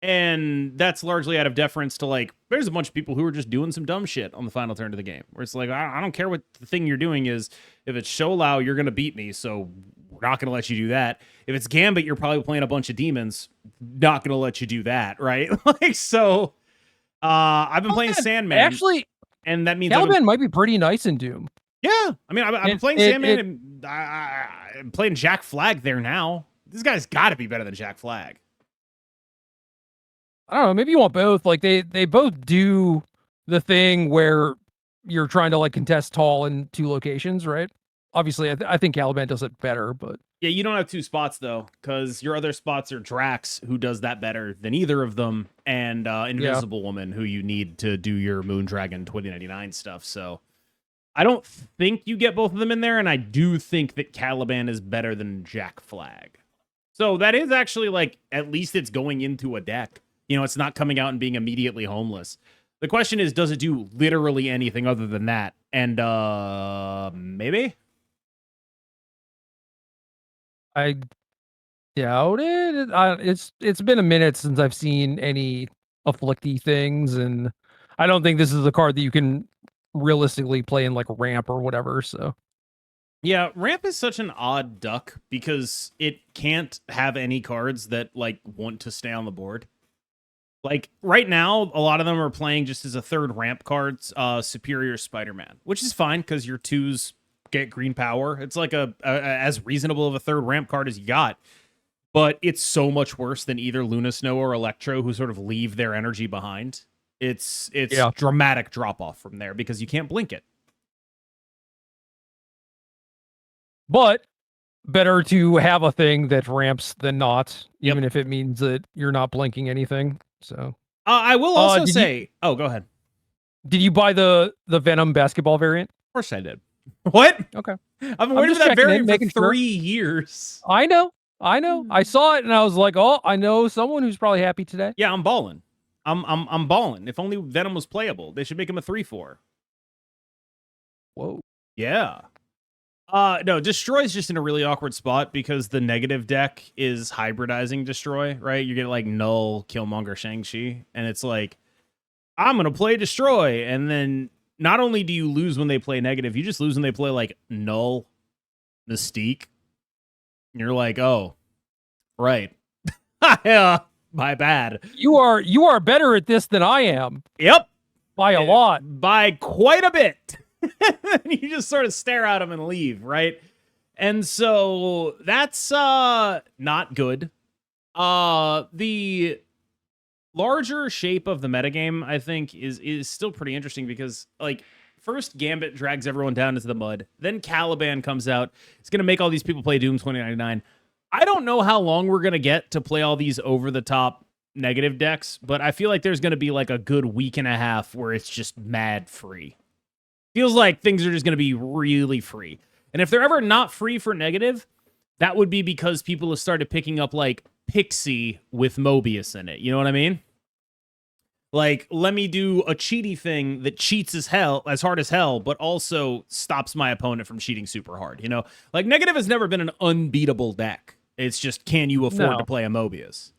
And that's largely out of deference to like, there's a bunch of people who are just doing some dumb shit on the final turn of the game. Where it's like, I don't care what the thing you're doing is. If it's Show Lao, you're going to beat me. So we're not going to let you do that. If it's Gambit, you're probably playing a bunch of demons. Not going to let you do that, right? Like, so I've been playing Sandman. Actually, and that means Caliban might be pretty nice in Doom. Yeah. I mean, I've been playing Sandman and I'm playing Jack Flag there now. This guy's got to be better than Jack Flag. I don't know. Maybe you want both. Like they both do the thing where you're trying to like contest tall in 2 locations, right? Obviously, I think Caliban does it better, but yeah, you don't have 2 spots though, because your other spots are Drax, who does that better than either of them, and Invisible Woman, who you need to do your Moondragon 2099 stuff. So I don't think you get both of them in there, and I do think that Caliban is better than Jack Flag. So that is actually like at least it's going into a deck. You know, it's not coming out and being immediately homeless. The question is, does it do literally anything other than that? And maybe? I doubt it. It's been a minute since I've seen any afflicty things, and I don't think this is a card that you can realistically play in like ramp or whatever. So yeah, ramp is such an odd duck because it can't have any cards that like want to stay on the board. Like right now, a lot of them are playing just as a 3rd ramp cards, Superior Spider-Man, which is fine because your 2s get green power. It's like a as reasonable of a 3rd ramp card as you got, but it's so much worse than either Luna Snow or Electro, who sort of leave their energy behind. It's dramatic drop off from there because you can't blink it. But better to have a thing that ramps than not, Yep. even if it means that you're not blinking anything. So I will also say, oh, go ahead. Did you buy the Venom basketball variant? Of course I did. What? Okay. I've been waiting for that variant for 3 years. I know. I saw it and I was like, oh, I know someone who's probably happy today. Yeah, I'm balling. I'm balling. If only Venom was playable. They should make him a 3/4. Whoa. Yeah. No, Destroy's just in a really awkward spot because the negative deck is hybridizing Destroy, right? You get like Null, Killmonger, Shang-Chi, and it's like, I'm gonna play Destroy, and then not only do you lose when they play negative, you just lose when they play like Null, Mystique. And you're like, oh, right. Yeah, my bad. You are better at this than I am. Yep. By a lot. By quite a bit. You just sort of stare at them and leave, right? And so that's not good. The larger shape of the metagame, I think, is still pretty interesting because, like, first Gambit drags everyone down into the mud. Then Caliban comes out. It's going to make all these people play Doom 2099. I don't know how long we're going to get to play all these over-the-top negative decks, but I feel like there's going to be, like, a good week and a half where it's just mad free. Feels like things are just going to be really free. And if they're ever not free for negative, that would be because people have started picking up, like, Pixie with Mobius in it. You know what I mean? Like, let me do a cheaty thing that cheats as hard as hell, but also stops my opponent from cheating super hard. You know, like negative has never been an unbeatable deck. It's just, can you afford to play a Mobius?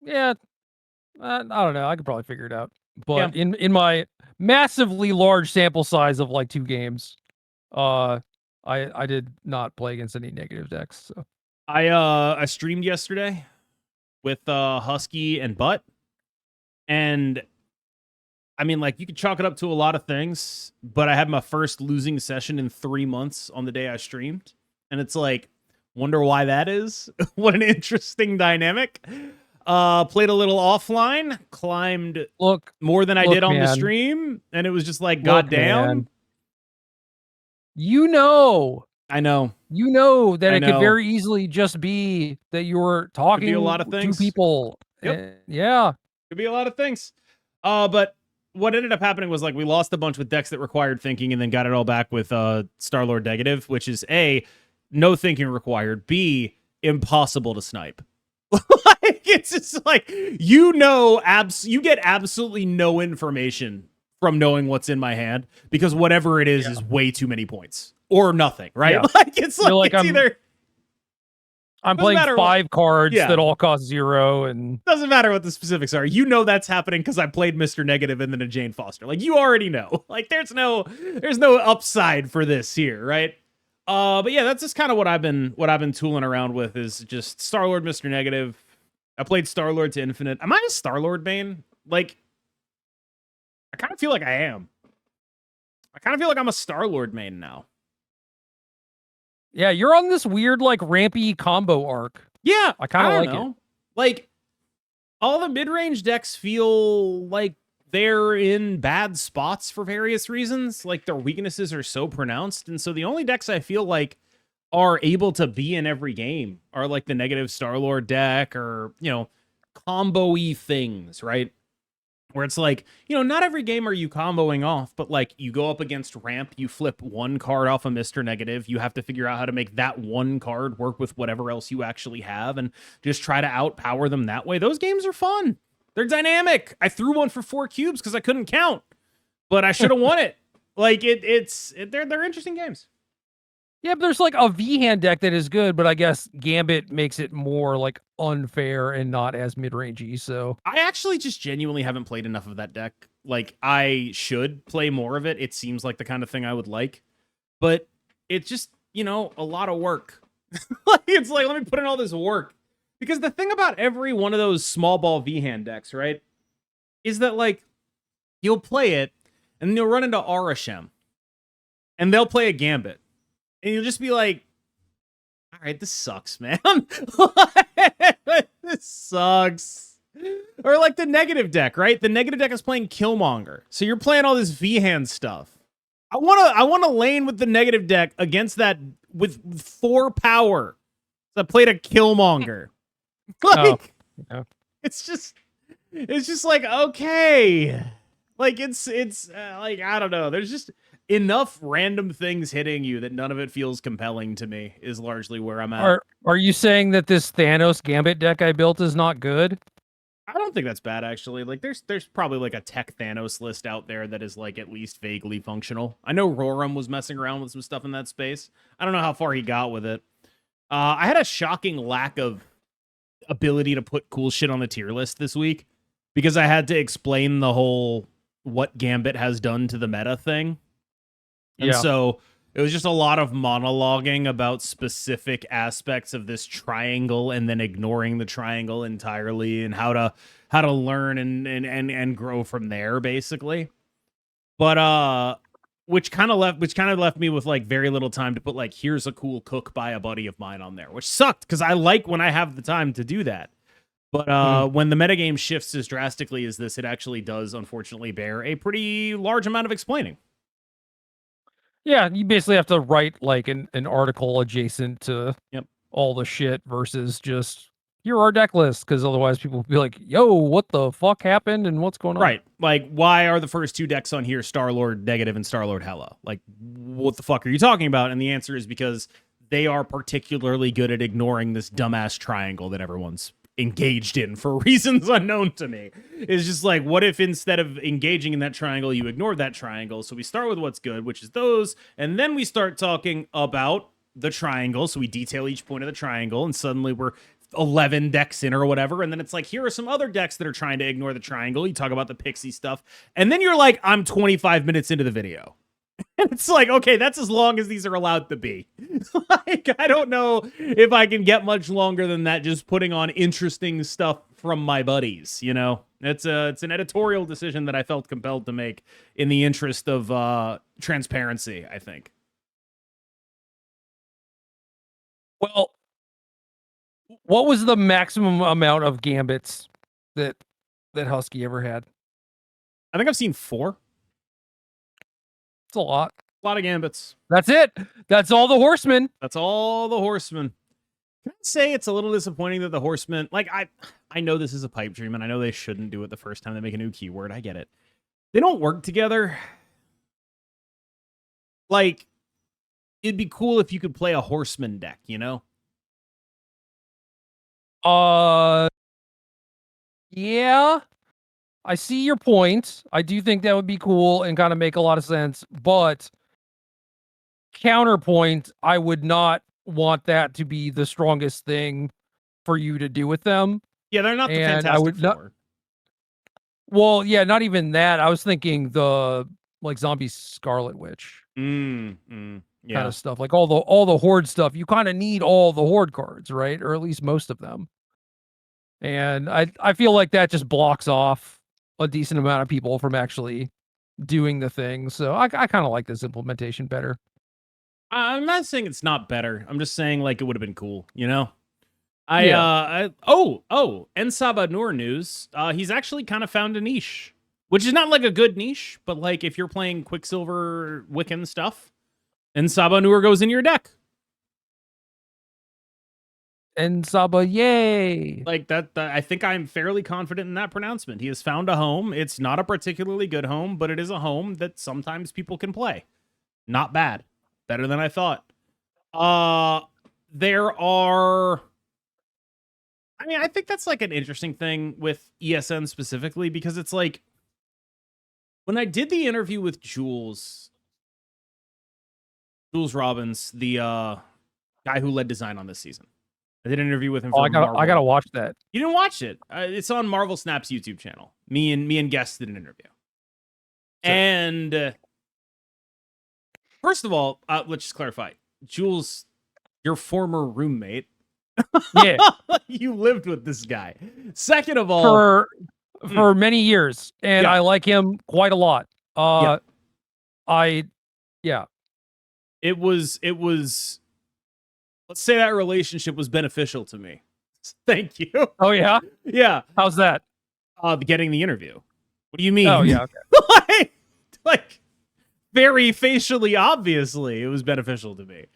Yeah, I don't know. I could probably figure it out. But in my massively large sample size of like 2 games, I did not play against any negative decks. So I streamed yesterday with Husky and Butt. And I mean, like, you could chalk it up to a lot of things, but I had my first losing session in 3 months on the day I streamed. And it's like, wonder why that is? What an interesting dynamic. Played a little offline, climbed more than I did on the stream, and it was just like, goddamn. You know. I know. You know that it could very easily just be that you were talking a lot of things. to people. Yep. Yeah. Could be a lot of things. But what ended up happening was, like, we lost a bunch with decks that required thinking and then got it all back with Star-Lord Negative, which is A, no thinking required, B, impossible to snipe. Like, it's just like, you get absolutely no information from knowing what's in my hand because whatever it is way too many points or nothing, right? Yeah. Like, it's like, it's either I'm playing 5 cards that all cost 0, and doesn't matter what the specifics are. You know that's happening because I played Mr. Negative and then a Jane Foster. Like, you already know. Like, there's no upside for this here, right? But yeah, that's just kind of what I've been tooling around with is just Star-Lord, Mr. Negative. I played Star-Lord to Infinite. Am I a Star-Lord main? Like, I kind of feel like I am. I kind of feel like I'm a Star-Lord main now. Yeah, you're on this weird, like, rampy combo arc. Yeah, I kind of like it. Like, all the mid-range decks feel like they're in bad spots for various reasons. Like, their weaknesses are so pronounced. And so the only decks I feel like are able to be in every game are like the negative Star-Lord deck or, you know, combo-y things, right? Where it's like, you know, not every game are you comboing off, but like you go up against ramp, you flip 1 card off of Mr. Negative, you have to figure out how to make that 1 card work with whatever else you actually have and just try to outpower them that way. Those games are fun. They're dynamic. I threw one for 4 cubes because I couldn't count, but I should have won it. Like, they're interesting games. Yeah, but there's like a V-hand deck that is good, but I guess Gambit makes it more like unfair and not as mid-rangey. So I actually just genuinely haven't played enough of that deck. Like, I should play more of it. It seems like the kind of thing I would like, but it's just, you know, a lot of work. Like, it's like, let me put in all this work. Because the thing about every one of those small ball V-hand decks, right, is that, like, you'll play it, and then you'll run into Arashem, and they'll play a Gambit, and you'll just be like, all right, this sucks, man. This sucks. Or, like, the negative deck, right? The negative deck is playing Killmonger, so you're playing all this V-hand stuff. I want to lane with the negative deck against that with 4 power. So I played a Killmonger. Like, yeah. it's just like, okay. Like it's like, I don't know. There's just enough random things hitting you that none of it feels compelling to me is largely where I'm at. Are you saying that this Thanos Gambit deck I built is not good? I don't think that's bad, actually. Like, there's probably like a tech Thanos list out there that is like at least vaguely functional. I know Roram was messing around with some stuff in that space. I don't know how far he got with it. I had a shocking lack of ability to put cool shit on the tier list this week because I had to explain the whole what Gambit has done to the meta thing. And so it was just a lot of monologuing about specific aspects of this triangle and then ignoring the triangle entirely and how to learn and grow from there, basically. But which kind of left me with like very little time to put like, here's a cool cook by a buddy of mine on there, which sucked because I like when I have the time to do that. But when the metagame shifts as drastically as this, it actually does unfortunately bear a pretty large amount of explaining. Yeah, you basically have to write like an article adjacent to all the shit versus just here are our deck lists, because otherwise people will be like, yo, what the fuck happened and what's going on? Right. Like, why are the first 2 decks on here Star-Lord Negative and Star-Lord Hella? Like, what the fuck are you talking about? And the answer is because they are particularly good at ignoring this dumbass triangle that everyone's engaged in for reasons unknown to me. It's just like, what if instead of engaging in that triangle, you ignore that triangle? So we start with what's good, which is those, and then we start talking about the triangle. So we detail each point of the triangle, and suddenly we're 11 decks in or whatever, and then it's like, here are some other decks that are trying to ignore the triangle. You talk about the pixie stuff, and then you're like, I'm 25 minutes into the video. And it's like, okay, that's as long as these are allowed to be. Like, I don't know if I can get much longer than that just putting on interesting stuff from my buddies, you know? It's an editorial decision that I felt compelled to make in the interest of transparency, I think. Well, what was the maximum amount of gambits that Husky ever had? I think I've seen 4. It's a lot. A lot of gambits. That's it. That's all the horsemen. That's all the horsemen. Can I say it's a little disappointing that the horsemen, like, I know this is a pipe dream, and I know they shouldn't do it the first time they make a new keyword. I get it. They don't work together. Like, it'd be cool if you could play a horseman deck, you know? Yeah. I see your point. I do think that would be cool and kind of make a lot of sense, but counterpoint, I would not want that to be the strongest thing for you to do with them. Yeah, they're not the Fantastic Four. Well, yeah, not even that. I was thinking the like Zombie Scarlet Witch. Yeah. Kind of stuff. Like all the horde stuff. You kind of need all the horde cards, right? Or at least most of them. And I feel like that just blocks off a decent amount of people from actually doing the thing. So I kind of like this implementation better. I'm not saying it's not better. I'm just saying like it would have been cool, you know? Ensaba Nur news. He's actually kind of found a niche, which is not like a good niche, but like if you're playing Quicksilver Wiccan stuff, Ensaba Nur goes in your deck. Ensaba, yay! Like that, I think I'm fairly confident in that pronouncement. He has found a home. It's not a particularly good home, but it is a home that sometimes people can play. Not bad. Better than I thought. There are... I mean, I think that's like an interesting thing with ESN specifically, because it's like, when I did the interview with Jules Robbins, the guy who led design on this season, I did an interview with him. I gotta watch that. You didn't watch it? It's on Marvel Snap's YouTube channel. Me and Guest did an interview. Sure. And first of all, let's just clarify. Jules, your former roommate. Yeah. You lived with this guy. Second of all, for many years, and I like him quite a lot. It was let's say that relationship was beneficial to me. Thank you. Oh yeah? Yeah. How's that? Getting the interview. What do you mean? Oh yeah. Okay. like very facially obviously it was beneficial to me.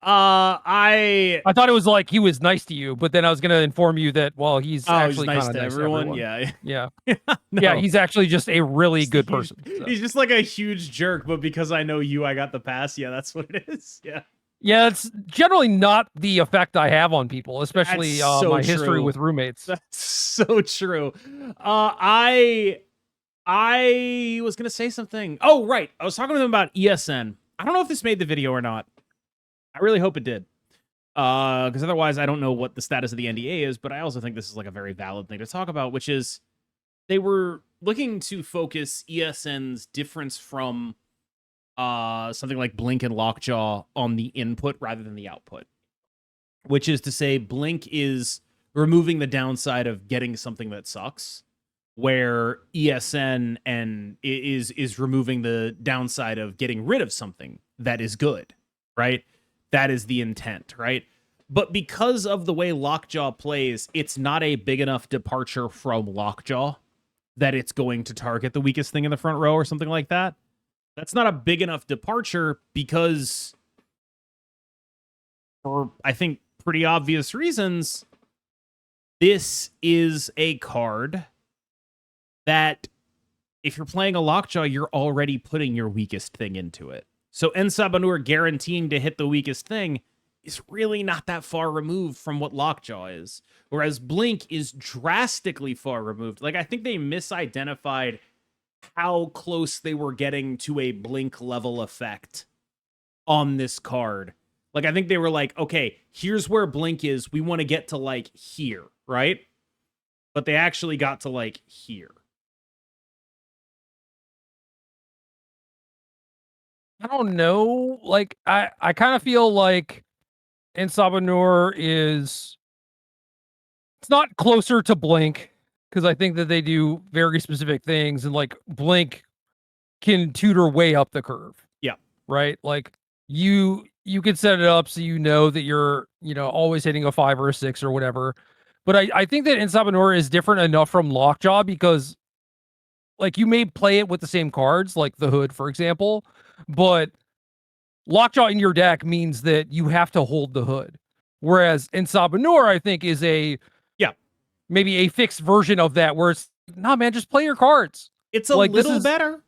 I thought it was like he was nice to you, but then I was gonna inform you that he's actually nice kind to of nice everyone. to everyone. Yeah. Yeah. No. Yeah, he's actually just a really good person. So. He's just like a huge jerk, but because I know you, I got the pass. Yeah, that's what it is. Yeah. Yeah, it's generally not the effect I have on people, especially my history with roommates. That's so true. I was gonna say something. Oh, right. I was talking to them about ESN. I don't know if this made the video or not. I really hope it did. Because otherwise I don't know what the status of the NDA is, but I also think this is like a very valid thing to talk about, which is they were looking to focus ESN's difference from something like Blink and Lockjaw on the input rather than the output. Which is to say, Blink is removing the downside of getting something that sucks, where ESN is removing the downside of getting rid of something that is good, right? That is the intent, right? But because of the way Lockjaw plays, it's not a big enough departure from Lockjaw that it's going to target the weakest thing in the front row or something like that. That's not a big enough departure because, for I think pretty obvious reasons, this is a card that if you're playing a Lockjaw, you're already putting your weakest thing into it. So Ensabanur guaranteeing to hit the weakest thing is really not that far removed from what Lockjaw is. Whereas Blink is drastically far removed. Like, I think they misidentified how close they were getting to a Blink level effect on this card. Like, I think they were like, okay, here's where Blink is. We want to get to, like, here, right? But they actually got to, like, here. I don't know. Like, I kind of feel like Ensabanur is... It's not closer to Blink, because I think that they do very specific things, and, like, Blink can tutor way up the curve. Yeah. Right? Like, you can set it up so you know that you're, always hitting a 5 or a 6 or whatever. But I think that Ensabanur is different enough from Lockjaw because, like, you may play it with the same cards, like the Hood, for example, but Lockjaw in your deck means that you have to hold the Hood. Whereas Ensabanur, I think, is maybe a fixed version of that where it's, nah, man, just play your cards. It's a little better.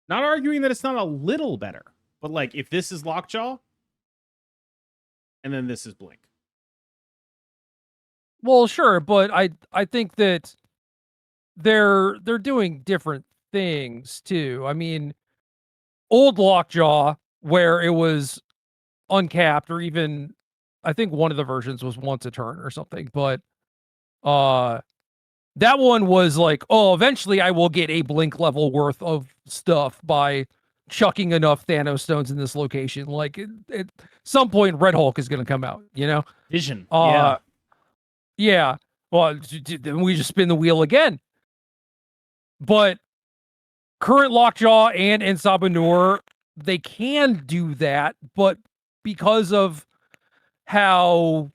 Not arguing that it's not a little better. But, like, if this is Lockjaw, and then this is Blink. Well, sure, but I think that they're doing different things, too. I mean, old Lockjaw, where it was uncapped, or even, I think one of the versions was once a turn or something, but that one was like, oh, eventually I will get a Blink level worth of stuff by chucking enough Thanos stones in this location. Like, at some point, Red Hulk is going to come out, Vision. Yeah. Well, then we just spin the wheel again. But current Lockjaw and Ensabanur, they can do that, but because of how,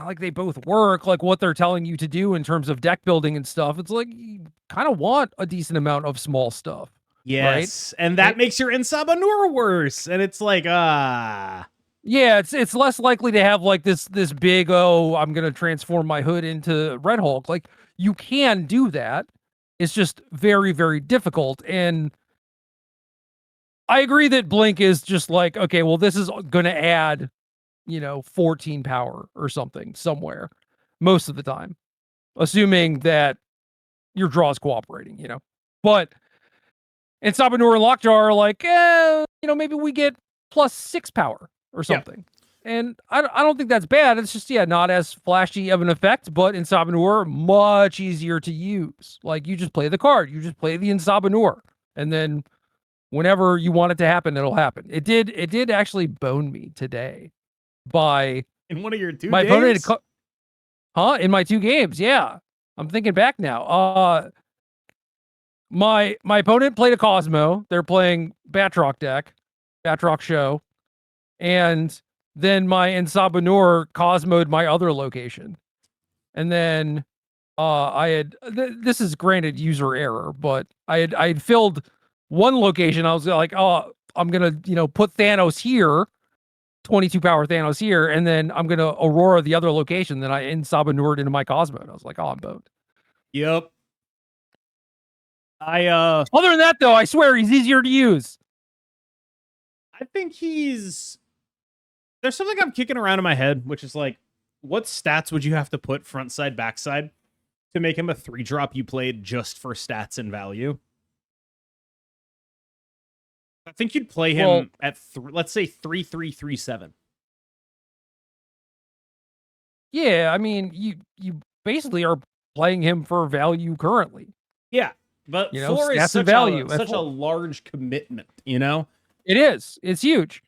like, they both work, like what they're telling you to do in terms of deck building and stuff, it's like you kind of want a decent amount of small stuff. Yes, right? And that makes your Ensabanur worse. And it's like, yeah, it's less likely to have like this big, I'm gonna transform my Hood into Red Hulk. Like, you can do that. It's just very, very difficult. And I agree that Blink is just like, okay, well, this is gonna add 14 power or something somewhere most of the time, assuming that your draw is cooperating, but Ensabanur and Lockjaw are like, maybe we get +6 power or something. Yeah. And I don't think that's bad. It's just, not as flashy of an effect, but Ensabanur, much easier to use. Like, you just play the card, you just play the Ensabanur, and then whenever you want it to happen, it'll happen. It did actually bone me today. In one of your 2 my games? Opponent, in my 2 games, yeah. I'm thinking back now. My opponent played a Cosmo. They're playing Batroc deck, Batroc Show, and then my Ensabanur Cosmo'd my other location, and then I had this is granted user error, but I had filled one location, I was like, oh, I'm gonna, put Thanos here, 22 power Thanos here, and then I'm gonna Aurora the other location. Then I Sabanured into my Cosmo, and I was like, oh, I'm boned. Yep. Other than that, though, I swear he's easier to use. I think there's something I'm kicking around in my head, which is like, what stats would you have to put front side, back side to make him a 3-drop you played just for stats and value? I think you'd play him at, let's say, 3-3-3-7. Yeah, I mean, you basically are playing him for value currently. Yeah, but 4 is such a large commitment, It is. It's huge.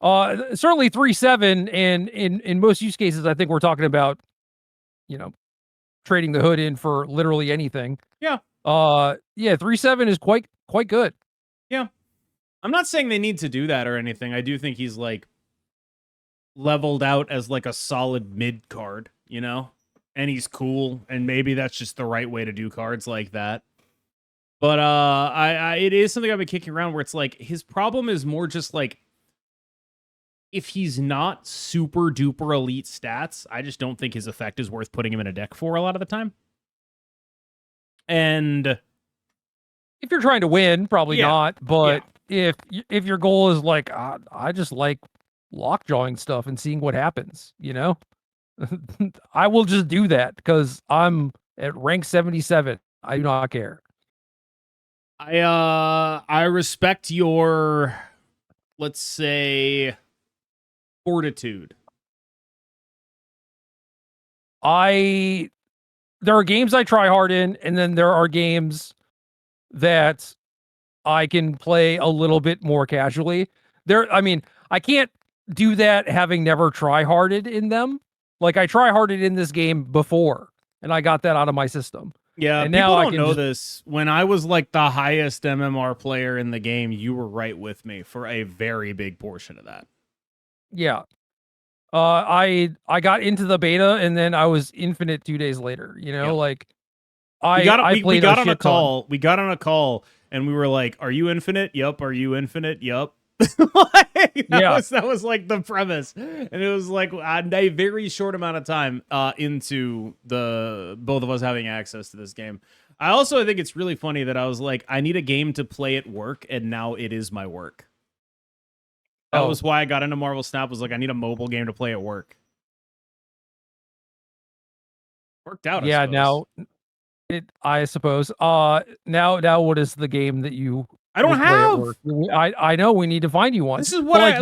Certainly 3-7, and in most use cases, I think we're talking about, trading the hood in for literally anything. Yeah. 3-7 is quite good. Yeah. I'm not saying they need to do that or anything. I do think he's like leveled out as like a solid mid card, and he's cool, and maybe that's just the right way to do cards like that. But it is something I've been kicking around where it's like his problem is more just like, if he's not super duper elite stats, I just don't think his effect is worth putting him in a deck for a lot of the time. And if you're trying to win, probably not. But if your goal is like, I just like lockjawing stuff and seeing what happens, I will just do that because I'm at rank 77. I do not care. I respect your, let's say, fortitude. There are games I try hard in, and then there are games that I can play a little bit more casually. I can't do that having never try-harded in them. Like, I try-harded in this game before, and I got that out of my system. Yeah, and people now don't know this. When I was like the highest MMR player in the game, you were right with me for a very big portion of that. Yeah. I got into the beta, and then I was infinite 2 days later. We got on a call. We got on a call, and we were like, "Are you infinite? Yup. Are you infinite? Yup." That was like the premise, and it was like a very short amount of time into the both of us having access to this game. I think it's really funny that I was like, I need a game to play at work, and now it is my work. That was why I got into Marvel Snap. Was like, I need a mobile game to play at work. Worked out. I suppose. Now what is the game that you? I don't have. I know we need to find you one. This is what I'm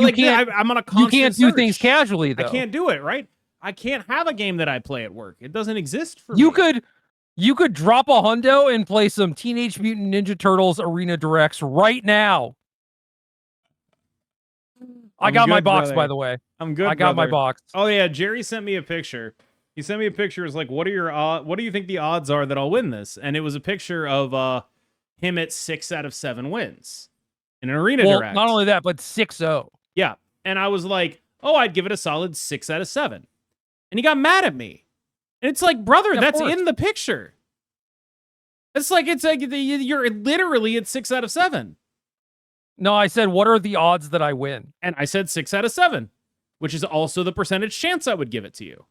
on a constant You can't do search. things casually, though. I can't do it, right? I can't have a game that I play at work. It doesn't exist for me. You could drop a hundo and play some Teenage Mutant Ninja Turtles Arena Directs right now. I got my box, by the way. I'm good. I got my box. Oh yeah, Gerry sent me a picture. He sent me a picture. It's like, what do you think the odds are that I'll win this? And it was a picture of him at 6 out of 7 wins in an arena direct. Not only that, but 6-0. Yeah, and I was like, I'd give it a solid 6 out of 7. And he got mad at me. And it's like, brother, that's in the picture. It's like you're literally at 6 out of 7. No, I said, what are the odds that I win? And I said 6 out of 7, which is also the percentage chance I would give it to you.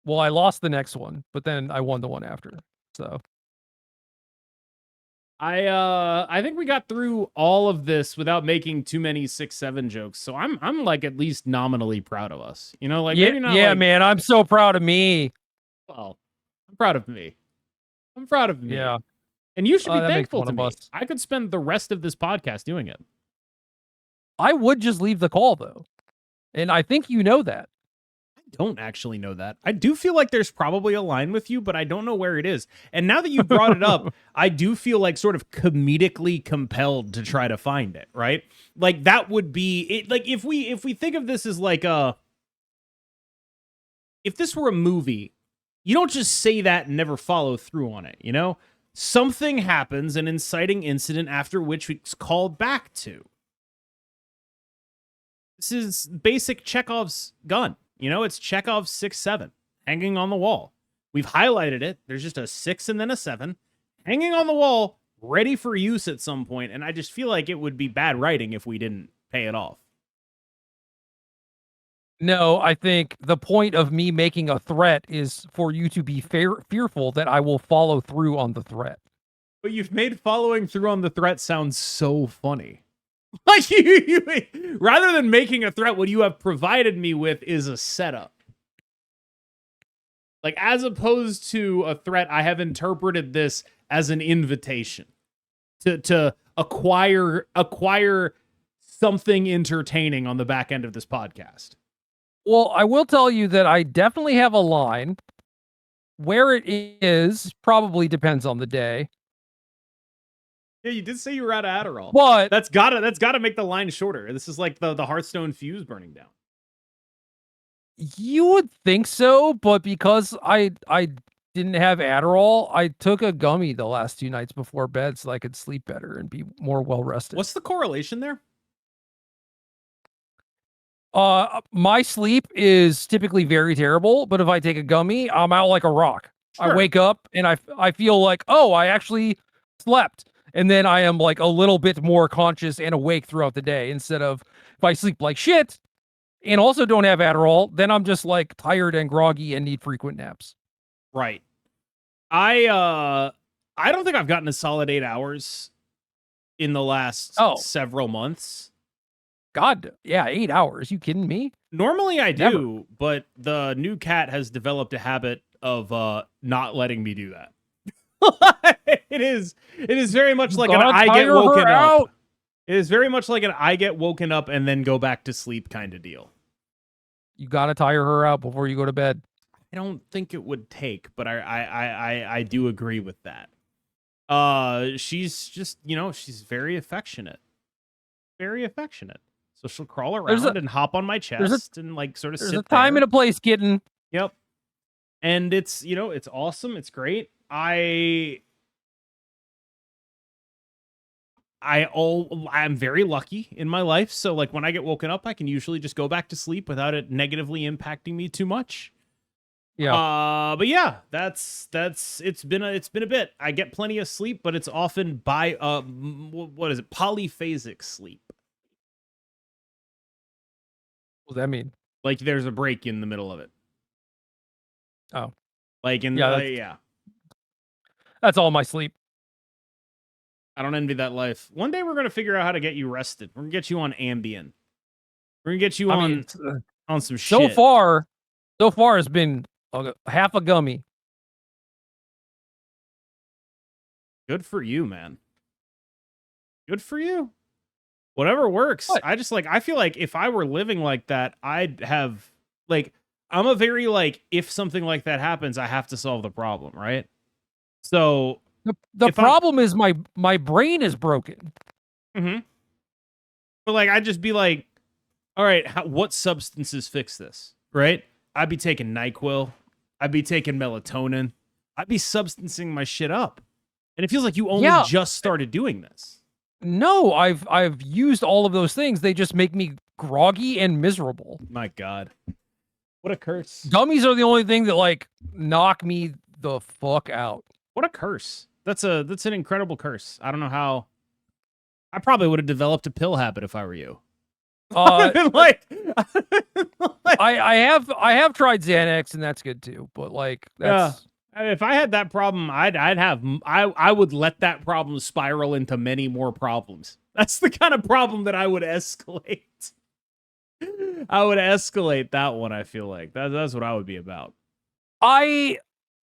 Well, I lost the next one, but then I won the one after. So I think we got through all of this without making too many 6-7 jokes. So I'm like at least nominally proud of us. Maybe not. Yeah, man, I'm so proud of me. Well, I'm proud of me. I'm proud of me. Yeah. And you should be thankful to me. I could spend the rest of this podcast doing it. I would just leave the call, though. And I think you know that. I don't actually know that. I do feel like there's probably a line with you, but I don't know where it is. And now that you brought it up, I do feel like sort of comedically compelled to try to find it, right? Like that would be it. Like if we think of this as like if this were a movie, you don't just say that and never follow through on it, Something happens, an inciting incident after which it's called back to. This is basic Chekhov's gun. It's Chekhov's 6-7 hanging on the wall. We've highlighted it. There's just a 6 and then a 7 hanging on the wall ready for use at some point, and I just feel like it would be bad writing if we didn't pay it off. No, I think the point of me making a threat is for you to be fearful that I will follow through on the threat. But you've made following through on the threat sound so funny. Like you rather than making a threat, what you have provided me with is a setup. Like, as opposed to a threat, I have interpreted this as an invitation to acquire something entertaining on the back end of this podcast. Well, I will tell you that I definitely have a line. Where it is probably depends on the day. Yeah, you did say you were out of Adderall. But that's gotta make the line shorter. This is like the Hearthstone fuse burning down. you would think so, but because I didn't have Adderall, I took a gummy the last 2 nights before bed so I could sleep better and be more well rested. What's the correlation there? My sleep is typically very terrible, but if I take a gummy, I'm out like a rock. Sure. I wake up and I feel like, oh, I actually slept. And then I am like a little bit more conscious and awake throughout the day instead of if I sleep like shit and also don't have Adderall, then I'm just like tired and groggy and need frequent naps. Right. I don't think I've gotten a solid 8 hours in the last several months. God, yeah, 8 hours. You kidding me? Normally I do, Never. but the new cat has developed a habit of not letting me do that. It is very much like an I get woken up. It is very much like an I get woken up and then go back to sleep kind of deal. You gotta tire her out before you go to bed. I don't think it would take, but I do agree with that. She's just, she's very affectionate. Very affectionate. So she'll crawl around and hop on my chest and like sort of sit there. There's a time and a place, kitten. Yep. And it's, it's awesome. It's great. I'm very lucky in my life. So like when I get woken up, I can usually just go back to sleep without it negatively impacting me too much. Yeah. But yeah, that's it's been a bit. I get plenty of sleep, but it's often by what is it? Polyphasic sleep. What does that mean? Like there's a break in the middle of it. Oh. Like in yeah. That's all my sleep. I don't envy that life. One day we're gonna figure out how to get you rested. We're gonna get you on Ambien. We're gonna get you on some shit. So far it's been half a gummy. Good for you, man. Good for you. Whatever works. What? I feel like if I were living like that, I'd have I'm a very if something like that happens, I have to solve the problem, right? So the problem is my brain is broken. Mm-hmm. But I'd just be like, all right, what substances fix this, right? I'd be taking NyQuil. I'd be taking melatonin. I'd be substancing my shit up. And it feels like you only just started doing this. No, I've used all of those things. They just make me groggy and miserable. My God. What a curse. Gummies are the only thing that knock me the fuck out. What a curse. That's an incredible curse. I don't know how. I probably would have developed a pill habit if I were you. I have tried Xanax and that's good too, but that's if I had that problem, I would let that problem spiral into many more problems. That's the kind of problem that I would escalate. I would escalate that one. I feel like that's what I would be about.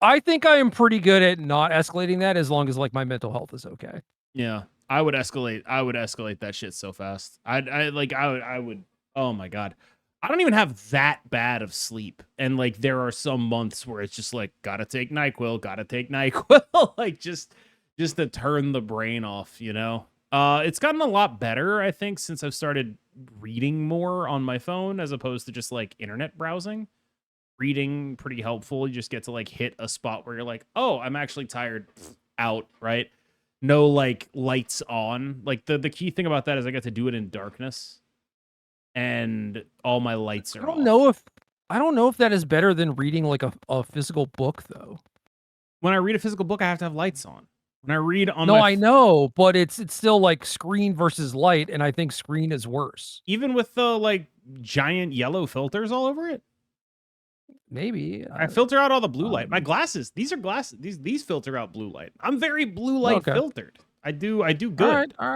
I think I am pretty good at not escalating that as long as my mental health is okay. Yeah, I would escalate that shit so fast. I would. Oh my God. I don't even have that bad of sleep. And there are some months where it's just gotta take NyQuil, just to turn the brain off, It's gotten a lot better, I think, since I've started reading more on my phone as opposed to just internet browsing. Reading pretty helpful. You just get to hit a spot where you're like, oh, I'm actually tired. Out, right? No lights on. The key thing about that is I get to do it in darkness. And all my lights are off. I don't know if that is better than reading a physical book though. When I read a physical book, I have to have lights on. When I read on No, my I know, but it's still like screen versus light, and I think screen is worse. even with the like giant yellow filters all over it. Maybe. I filter out all the blue light. My glasses, these are glasses. These filter out blue light. I'm very blue light Okay. filtered. I do good. All right. All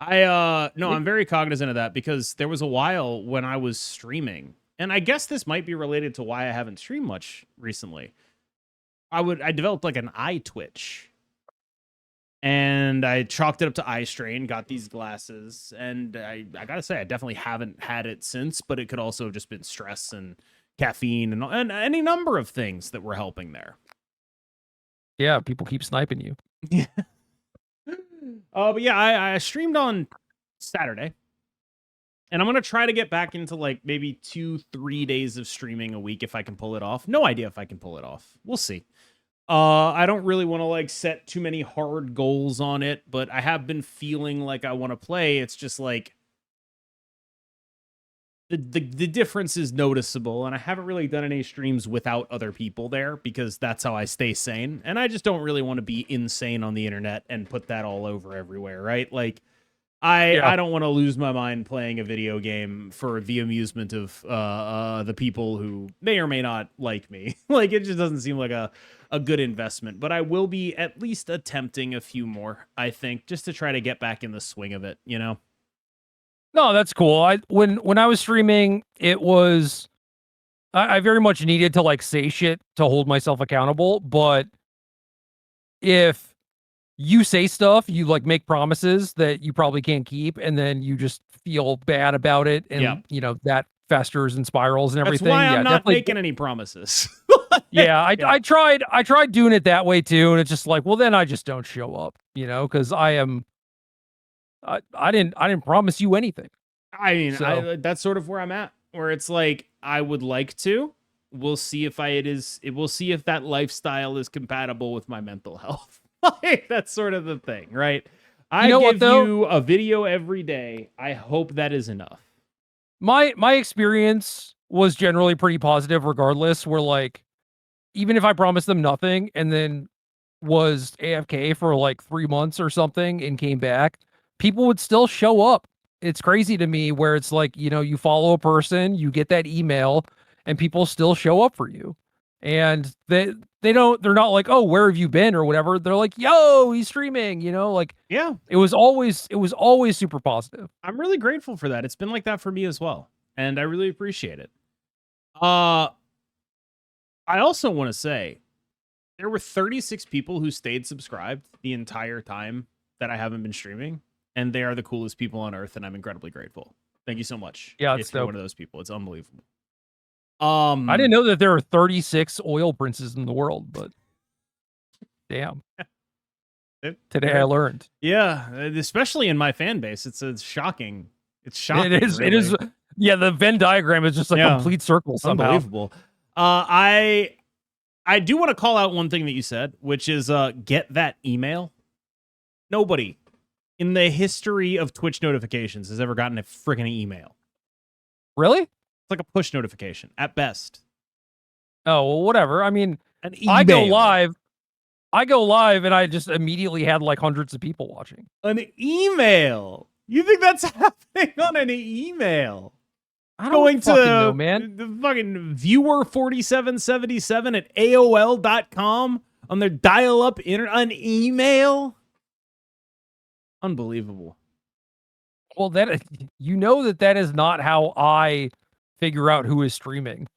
right. No, I'm very cognizant of that because there was a while when I was streaming, and I guess this might be related to why I haven't streamed much recently. I developed like an eye twitch. And I chalked it up to eye strain, got these glasses, and I gotta say, I definitely haven't had it since, but it could also have just been stress and caffeine and any number of things that were helping there. Yeah, people keep sniping you. Yeah. But yeah, I streamed on Saturday, and I'm gonna try to get back into like maybe 2-3 days of streaming a week if I can pull it off. No idea if I can pull it off. We'll see. I don't really want to like set too many hard goals on it, but I have been feeling like I want to play. It's just like the difference is noticeable, and I haven't really done any streams without other people there because that's how I stay sane. And I just don't really want to be insane on the internet and put that all over everywhere, right? Like I don't want to lose my mind playing a video game for the amusement of the people who may or may not like me. Like it just doesn't seem like a good investment. But I will be at least attempting a few more, I think, just to try to get back in the swing of it, you know? No, that's cool. When I was streaming, it was I very much needed to like say shit to hold myself accountable, but if you say stuff, you like make promises that you probably can't keep, and then you just feel bad about it, and you know that festers and spirals and everything. That's why I'm not making any promises. I tried doing it that way too, and it's just like, well, then I just don't show up, you know, because I didn't promise you anything. I mean, that's sort of where I'm at, where it's like I would like to. We'll see if we'll see if that lifestyle is compatible with my mental health. Like, that's sort of the thing, right? I give you a video every day. I hope that is enough. My experience was generally pretty positive regardless, where like even if I promised them nothing and then was AFK for like 3 months or something and came back, people would still show up. It's crazy to me where it's like, you know, you follow a person, you get that email, and people still show up for you. And they're not like, oh, where have you been or whatever. They're like, yo, he's streaming, you know, like, yeah, it was always super positive. I'm really grateful for that. It's been like that for me as well. And I really appreciate it. I also want to say there were 36 people who stayed subscribed the entire time that I haven't been streaming. And they are the coolest people on earth. And I'm incredibly grateful. Thank you so much. Yeah, if you're one of those people, it's unbelievable. I didn't know that there are 36 oil princes in the world, but damn. Today I learned. Yeah, especially in my fan base. It's shocking. It's shocking. It is. Really. It is. Yeah, the Venn diagram is just a complete circle somehow. Unbelievable. I do want to call out one thing that you said, which is get that email. Nobody in the history of Twitch notifications has ever gotten a freaking email. Really? Like a push notification at best. Oh, well, whatever. I mean, an email. I go live and I just immediately had like hundreds of people watching. An email. You think that's happening on an email? I don't fucking know, man. The fucking viewer 4777 at AOL.com on their dial-up an email. Unbelievable. Well, that you know that is not how I figure out who is streaming.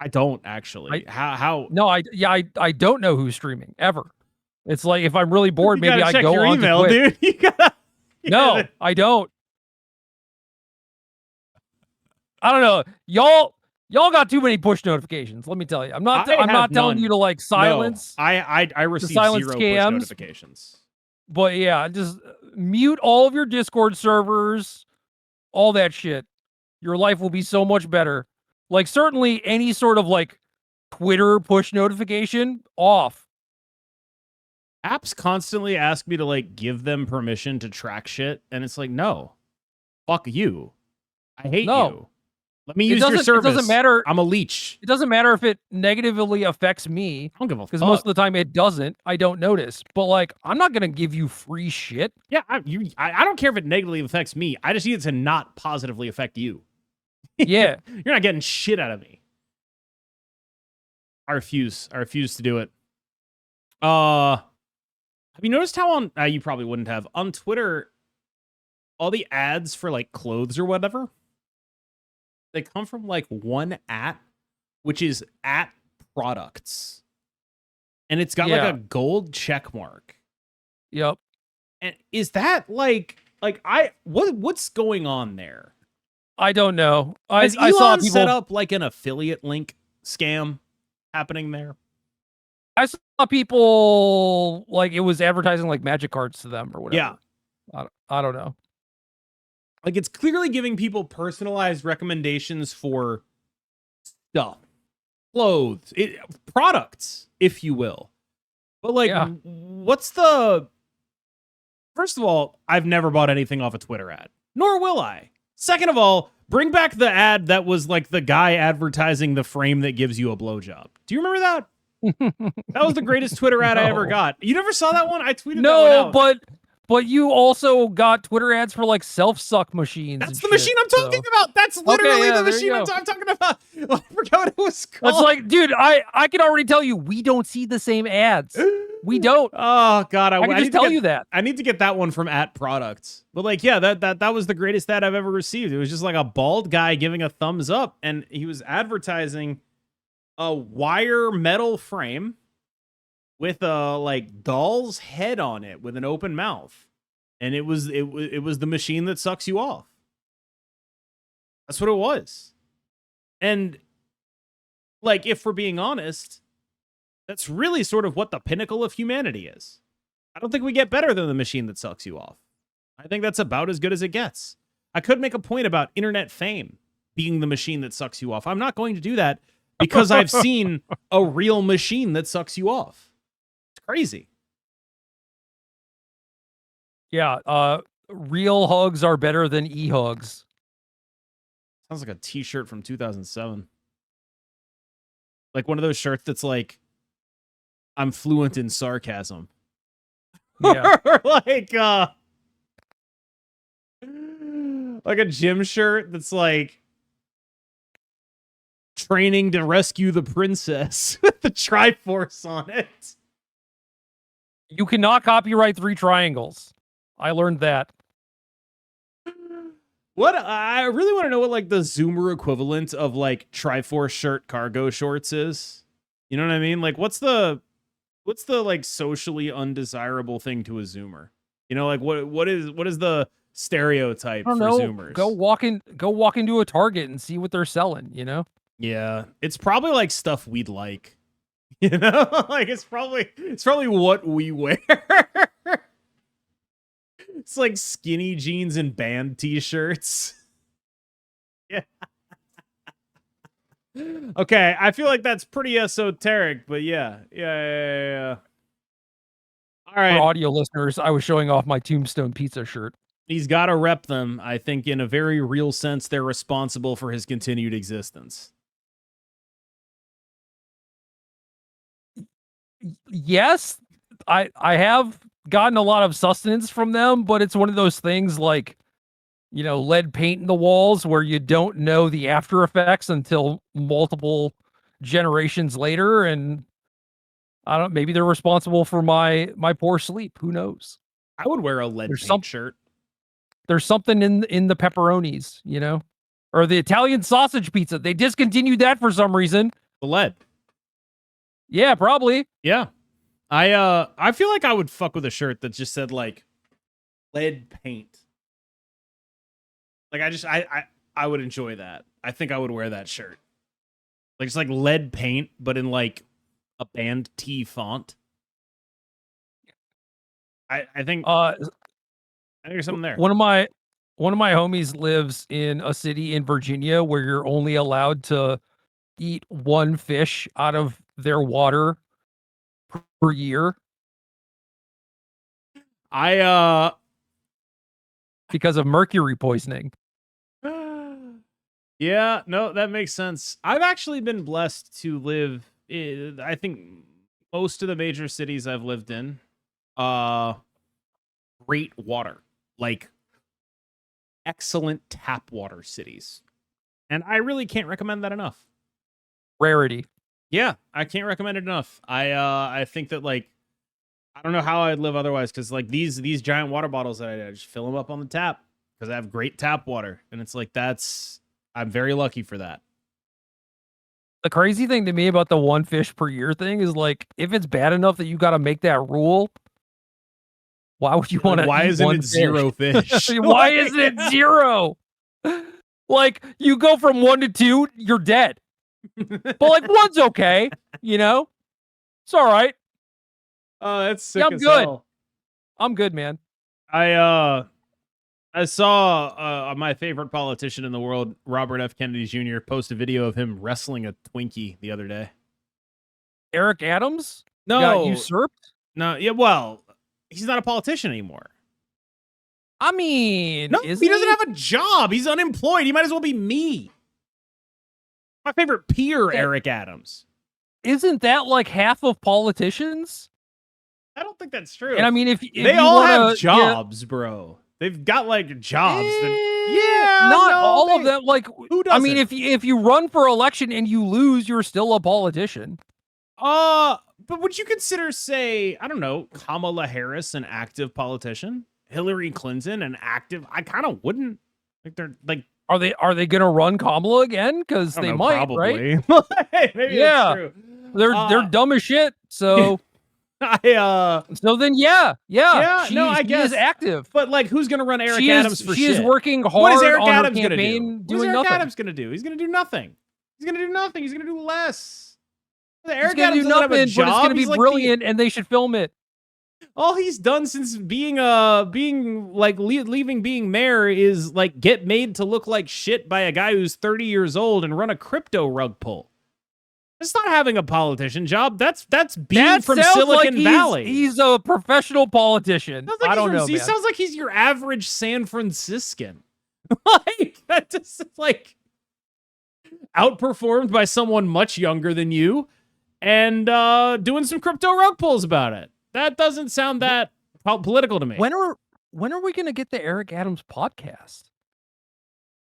I don't actually. How? No, I don't know who's streaming ever. It's like if I'm really bored, maybe I go on email, to Twitch. dude. You gotta. No, I don't. I don't know. Y'all got too many push notifications. Let me tell you. I'm not telling you to like silence. No, I receive silence 0 scams, push notifications. But yeah, just mute all of your Discord servers, all that shit. Your life will be so much better. Like certainly any sort of like Twitter push notification off. Apps constantly ask me to like give them permission to track shit, and it's like, no, fuck you. I hate you. Let me use your service. It doesn't matter. I'm a leech. It doesn't matter if it negatively affects me. I don't give a fuck. Because most of the time it doesn't. I don't notice. But like, I'm not gonna give you free shit. Yeah, I don't care if it negatively affects me. I just need it to not positively affect you. Yeah. You're not getting shit out of me. I refuse to do it. Have you noticed how on you probably wouldn't have on Twitter, all the ads for like clothes or whatever, they come from like one which is at products, and it's got like a gold check mark. Yep. And is that like what's going on there? I don't know. I Elon saw people set up like an affiliate link scam happening there. I saw people like it was advertising like magic cards to them or whatever. Yeah. I don't know. Like it's clearly giving people personalized recommendations for stuff, clothes, products, if you will. But like, what's the... First of all, I've never bought anything off a Twitter ad, nor will I. Second of all, bring back the ad that was like the guy advertising the frame that gives you a blowjob. Do you remember that? That was the greatest Twitter ad I ever got. You never saw that one? I tweeted that one out. But you also got Twitter ads for like self-suck machines. That's the machine I'm talking about. That's literally the machine I'm talking about. I forgot what it was called. It's like, dude, I can already tell you we don't see the same ads. We don't. Oh God, I can just tell you that. I need to get that one from @products. But like, yeah, that was the greatest ad I've ever received. It was just like a bald guy giving a thumbs up, and he was advertising a wire metal frame with a like doll's head on it with an open mouth, and it was the machine that sucks you off. That's what it was. And like, if we're being honest, that's really sort of what the pinnacle of humanity is. I don't think we get better than the machine that sucks you off. I think that's about as good as it gets. I could make a point about internet fame being the machine that sucks you off. I'm not going to do that because I've seen a real machine that sucks you off. It's crazy. Yeah, real hugs are better than e-hugs. Sounds like a t-shirt from 2007. Like one of those shirts that's like, I'm fluent in sarcasm. Yeah. Or like a gym shirt that's like training to rescue the princess with the Triforce on it. You cannot copyright 3 triangles. I learned that. What I really want to know what like the Zoomer equivalent of like Triforce shirt cargo shorts is. You know what I mean? Like what's the like socially undesirable thing to a Zoomer? You know, like what is the stereotype for Zoomers? Go walk into a Target and see what they're selling, you know? Yeah. It's probably like stuff we'd like. You know? Like it's probably what we wear. It's like skinny jeans and band t-shirts. Yeah. Okay, I feel like that's pretty esoteric, but yeah. All right. For audio listeners, I was showing off my Tombstone Pizza shirt. He's got to rep them. I think in a very real sense, they're responsible for his continued existence. Yes, I have gotten a lot of sustenance from them, but it's one of those things like, you know, lead paint in the walls where you don't know the after effects until multiple generations later. And I don't, maybe they're responsible for my poor sleep. Who knows? I would wear a lead paint shirt. There's something in the pepperonis, you know, or the Italian sausage pizza. They discontinued that for some reason. The lead. Yeah, probably. Yeah. I feel like I would fuck with a shirt that just said like lead paint. Like I would enjoy that. I think I would wear that shirt. Like it's like lead paint, but in like a band T font. I think there's something there. One of my homies lives in a city in Virginia where you're only allowed to eat one fish out of their water per year. Because of mercury poisoning. Yeah, no, that makes sense. I've actually been blessed to live I think most of the major cities I've lived in, uh great water. Like excellent tap water cities. And I really can't recommend that enough. Rarity. Yeah, I can't recommend it enough. I think that like I don't know how I'd live otherwise cuz like these giant water bottles that I just fill them up on the tap cuz I have great tap water and it's like I'm very lucky for that. The crazy thing to me about the one fish per year thing is like, if it's bad enough that you got to make that rule, why would you want to? Why isn't it zero fish? Why isn't it zero? Like you go from 1 to 2, you're dead. But like 1's okay, you know, it's all right. Oh, that's sick. Yeah, I'm as good. Hell. I'm good, man. I saw my favorite politician in the world, Robert F. Kennedy Jr., post a video of him wrestling a Twinkie the other day. Eric Adams? No, got usurped? No, yeah, well, he's not a politician anymore. I mean, no, he doesn't have a job. He's unemployed. He might as well be me. My favorite peer, Eric Adams. Isn't that like half of politicians? I don't think that's true. And I mean, if they you all have jobs, bro. They've got like jobs. Yeah, not all of them. Like, who doesn't? I mean, if you run for election and you lose, you're still a politician. But would you consider, say, I don't know, Kamala Harris an active politician? Hillary Clinton an active? I kind of wouldn't. Like they're like, are they gonna run Kamala again? Because they might, probably. Right? Maybe yeah, that's true. They're dumb as shit. So. So then I guess she is active. But like, who's gonna run Eric Adams for shit? She is working hard. What is Eric on Adams her campaign, gonna do? What is Eric Adams gonna do? He's gonna do nothing. He's gonna do nothing. He's gonna do less. Eric Adams doesn't have a job. But it's gonna be brilliant, and they should film it. All he's done since being leaving being mayor is like get made to look like shit by a guy who's 30 years old and run a crypto rug pull. It's not having a politician job. That's being from Silicon Valley. He's a professional politician. I don't know. He sounds like he's your average San Franciscan. Like that just like outperformed by someone much younger than you and doing some crypto rug pulls about it. That doesn't sound that political to me. When are we going to get the Eric Adams podcast?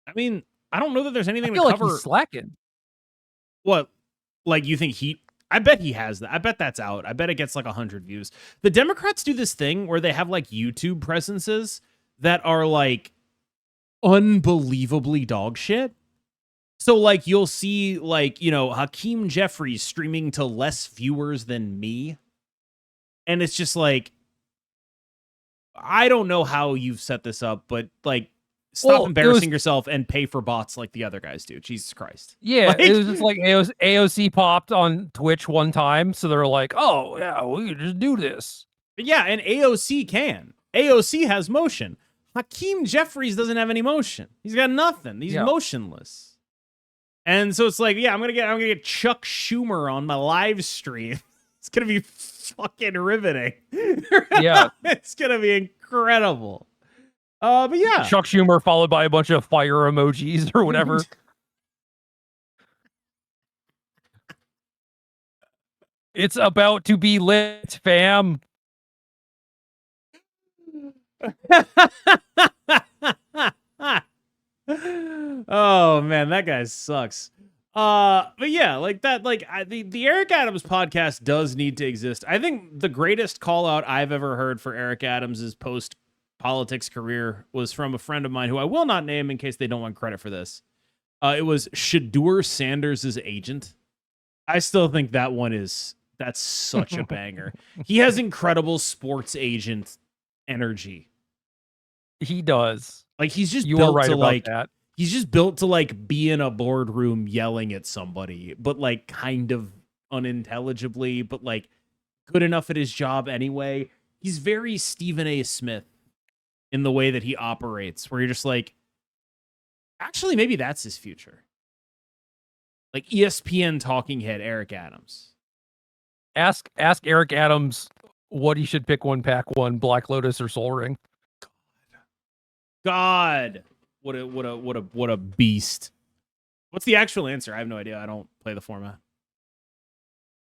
I mean, I don't know that there's anything I feel to like cover. He's slacking. What? Like, you think I bet he has that. I bet that's out. I bet it gets like 100 views. The Democrats do this thing where they have like YouTube presences that are like unbelievably dog shit. So like you'll see like, you know, Hakeem Jeffries streaming to less viewers than me. And it's just like, I don't know how you've set this up, but like, stop embarrassing yourself and pay for bots like the other guys do. Jesus Christ. Yeah, like, it was just like AOC popped on Twitch one time, so they're like, oh, yeah, we can just do this. Yeah, and AOC can. AOC has motion. Hakeem Jeffries doesn't have any motion. He's got nothing. He's motionless. And so it's like, yeah, I'm gonna get Chuck Schumer on my live stream. It's gonna be fucking riveting. Yeah. It's gonna be incredible. But yeah. Chuck Schumer followed by a bunch of fire emojis or whatever. It's about to be lit, fam. Oh man, that guy sucks. But yeah, like that, like the Eric Adams podcast does need to exist. I think the greatest call out I've ever heard for Eric Adams's post politics career was from a friend of mine who I will not name in case they don't want credit for this. It was Shadur Sanders' agent. I still think that's such a banger. He has incredible sports agent energy. He does. Like he's just you built are right to about like that. He's just built to like be in a boardroom yelling at somebody, but like kind of unintelligibly, but like good enough at his job anyway. He's very Stephen A. Smith in the way that he operates, where you're just like, actually, maybe that's his future. Like ESPN talking head Eric Adams. Ask Eric Adams what he should pick one, pack one, Black Lotus or Soul Ring. God. What a beast. What's the actual answer? I have no idea. I don't play the format.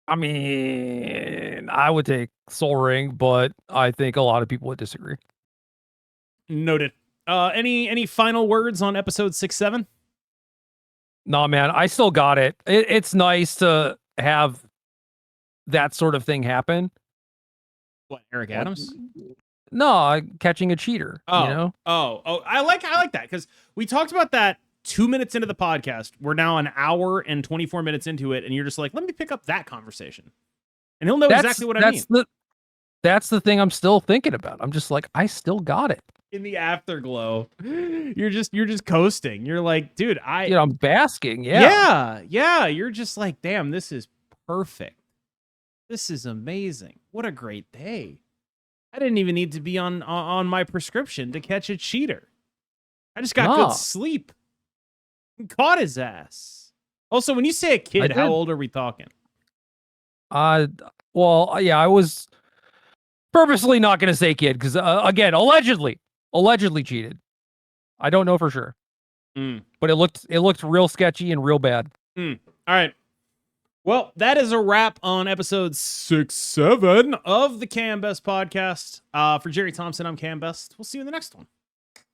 I mean, I would take Soul Ring, but I think a lot of people would disagree. Noted. Any final words on episode 6-7? Nah, man, I still got it. It's nice to have that sort of thing happen. What, Eric Adams? No, catching a cheater. Oh, you know? I like that because we talked about that 2 minutes into the podcast. We're now an hour and 24 minutes into it, and you're just like, let me pick up that conversation, and he'll know exactly what I mean. That's the thing I'm still thinking about. I'm just like, I still got it. In the afterglow, you're just coasting. You're like, dude, I'm basking. Yeah. You're just like, damn, this is perfect. This is amazing. What a great day. I didn't even need to be on my prescription to catch a cheater. I just got good sleep. And caught his ass. Also, when you say a kid, how old are we talking? Well, yeah, I was purposely not going to say kid because, again, allegedly cheated. I don't know for sure, but it looked real sketchy and real bad. All right. Well, that is a wrap on episode 6-7 of the KMBest podcast. For Gerry Thompson, I'm KMBest. We'll see you in the next one.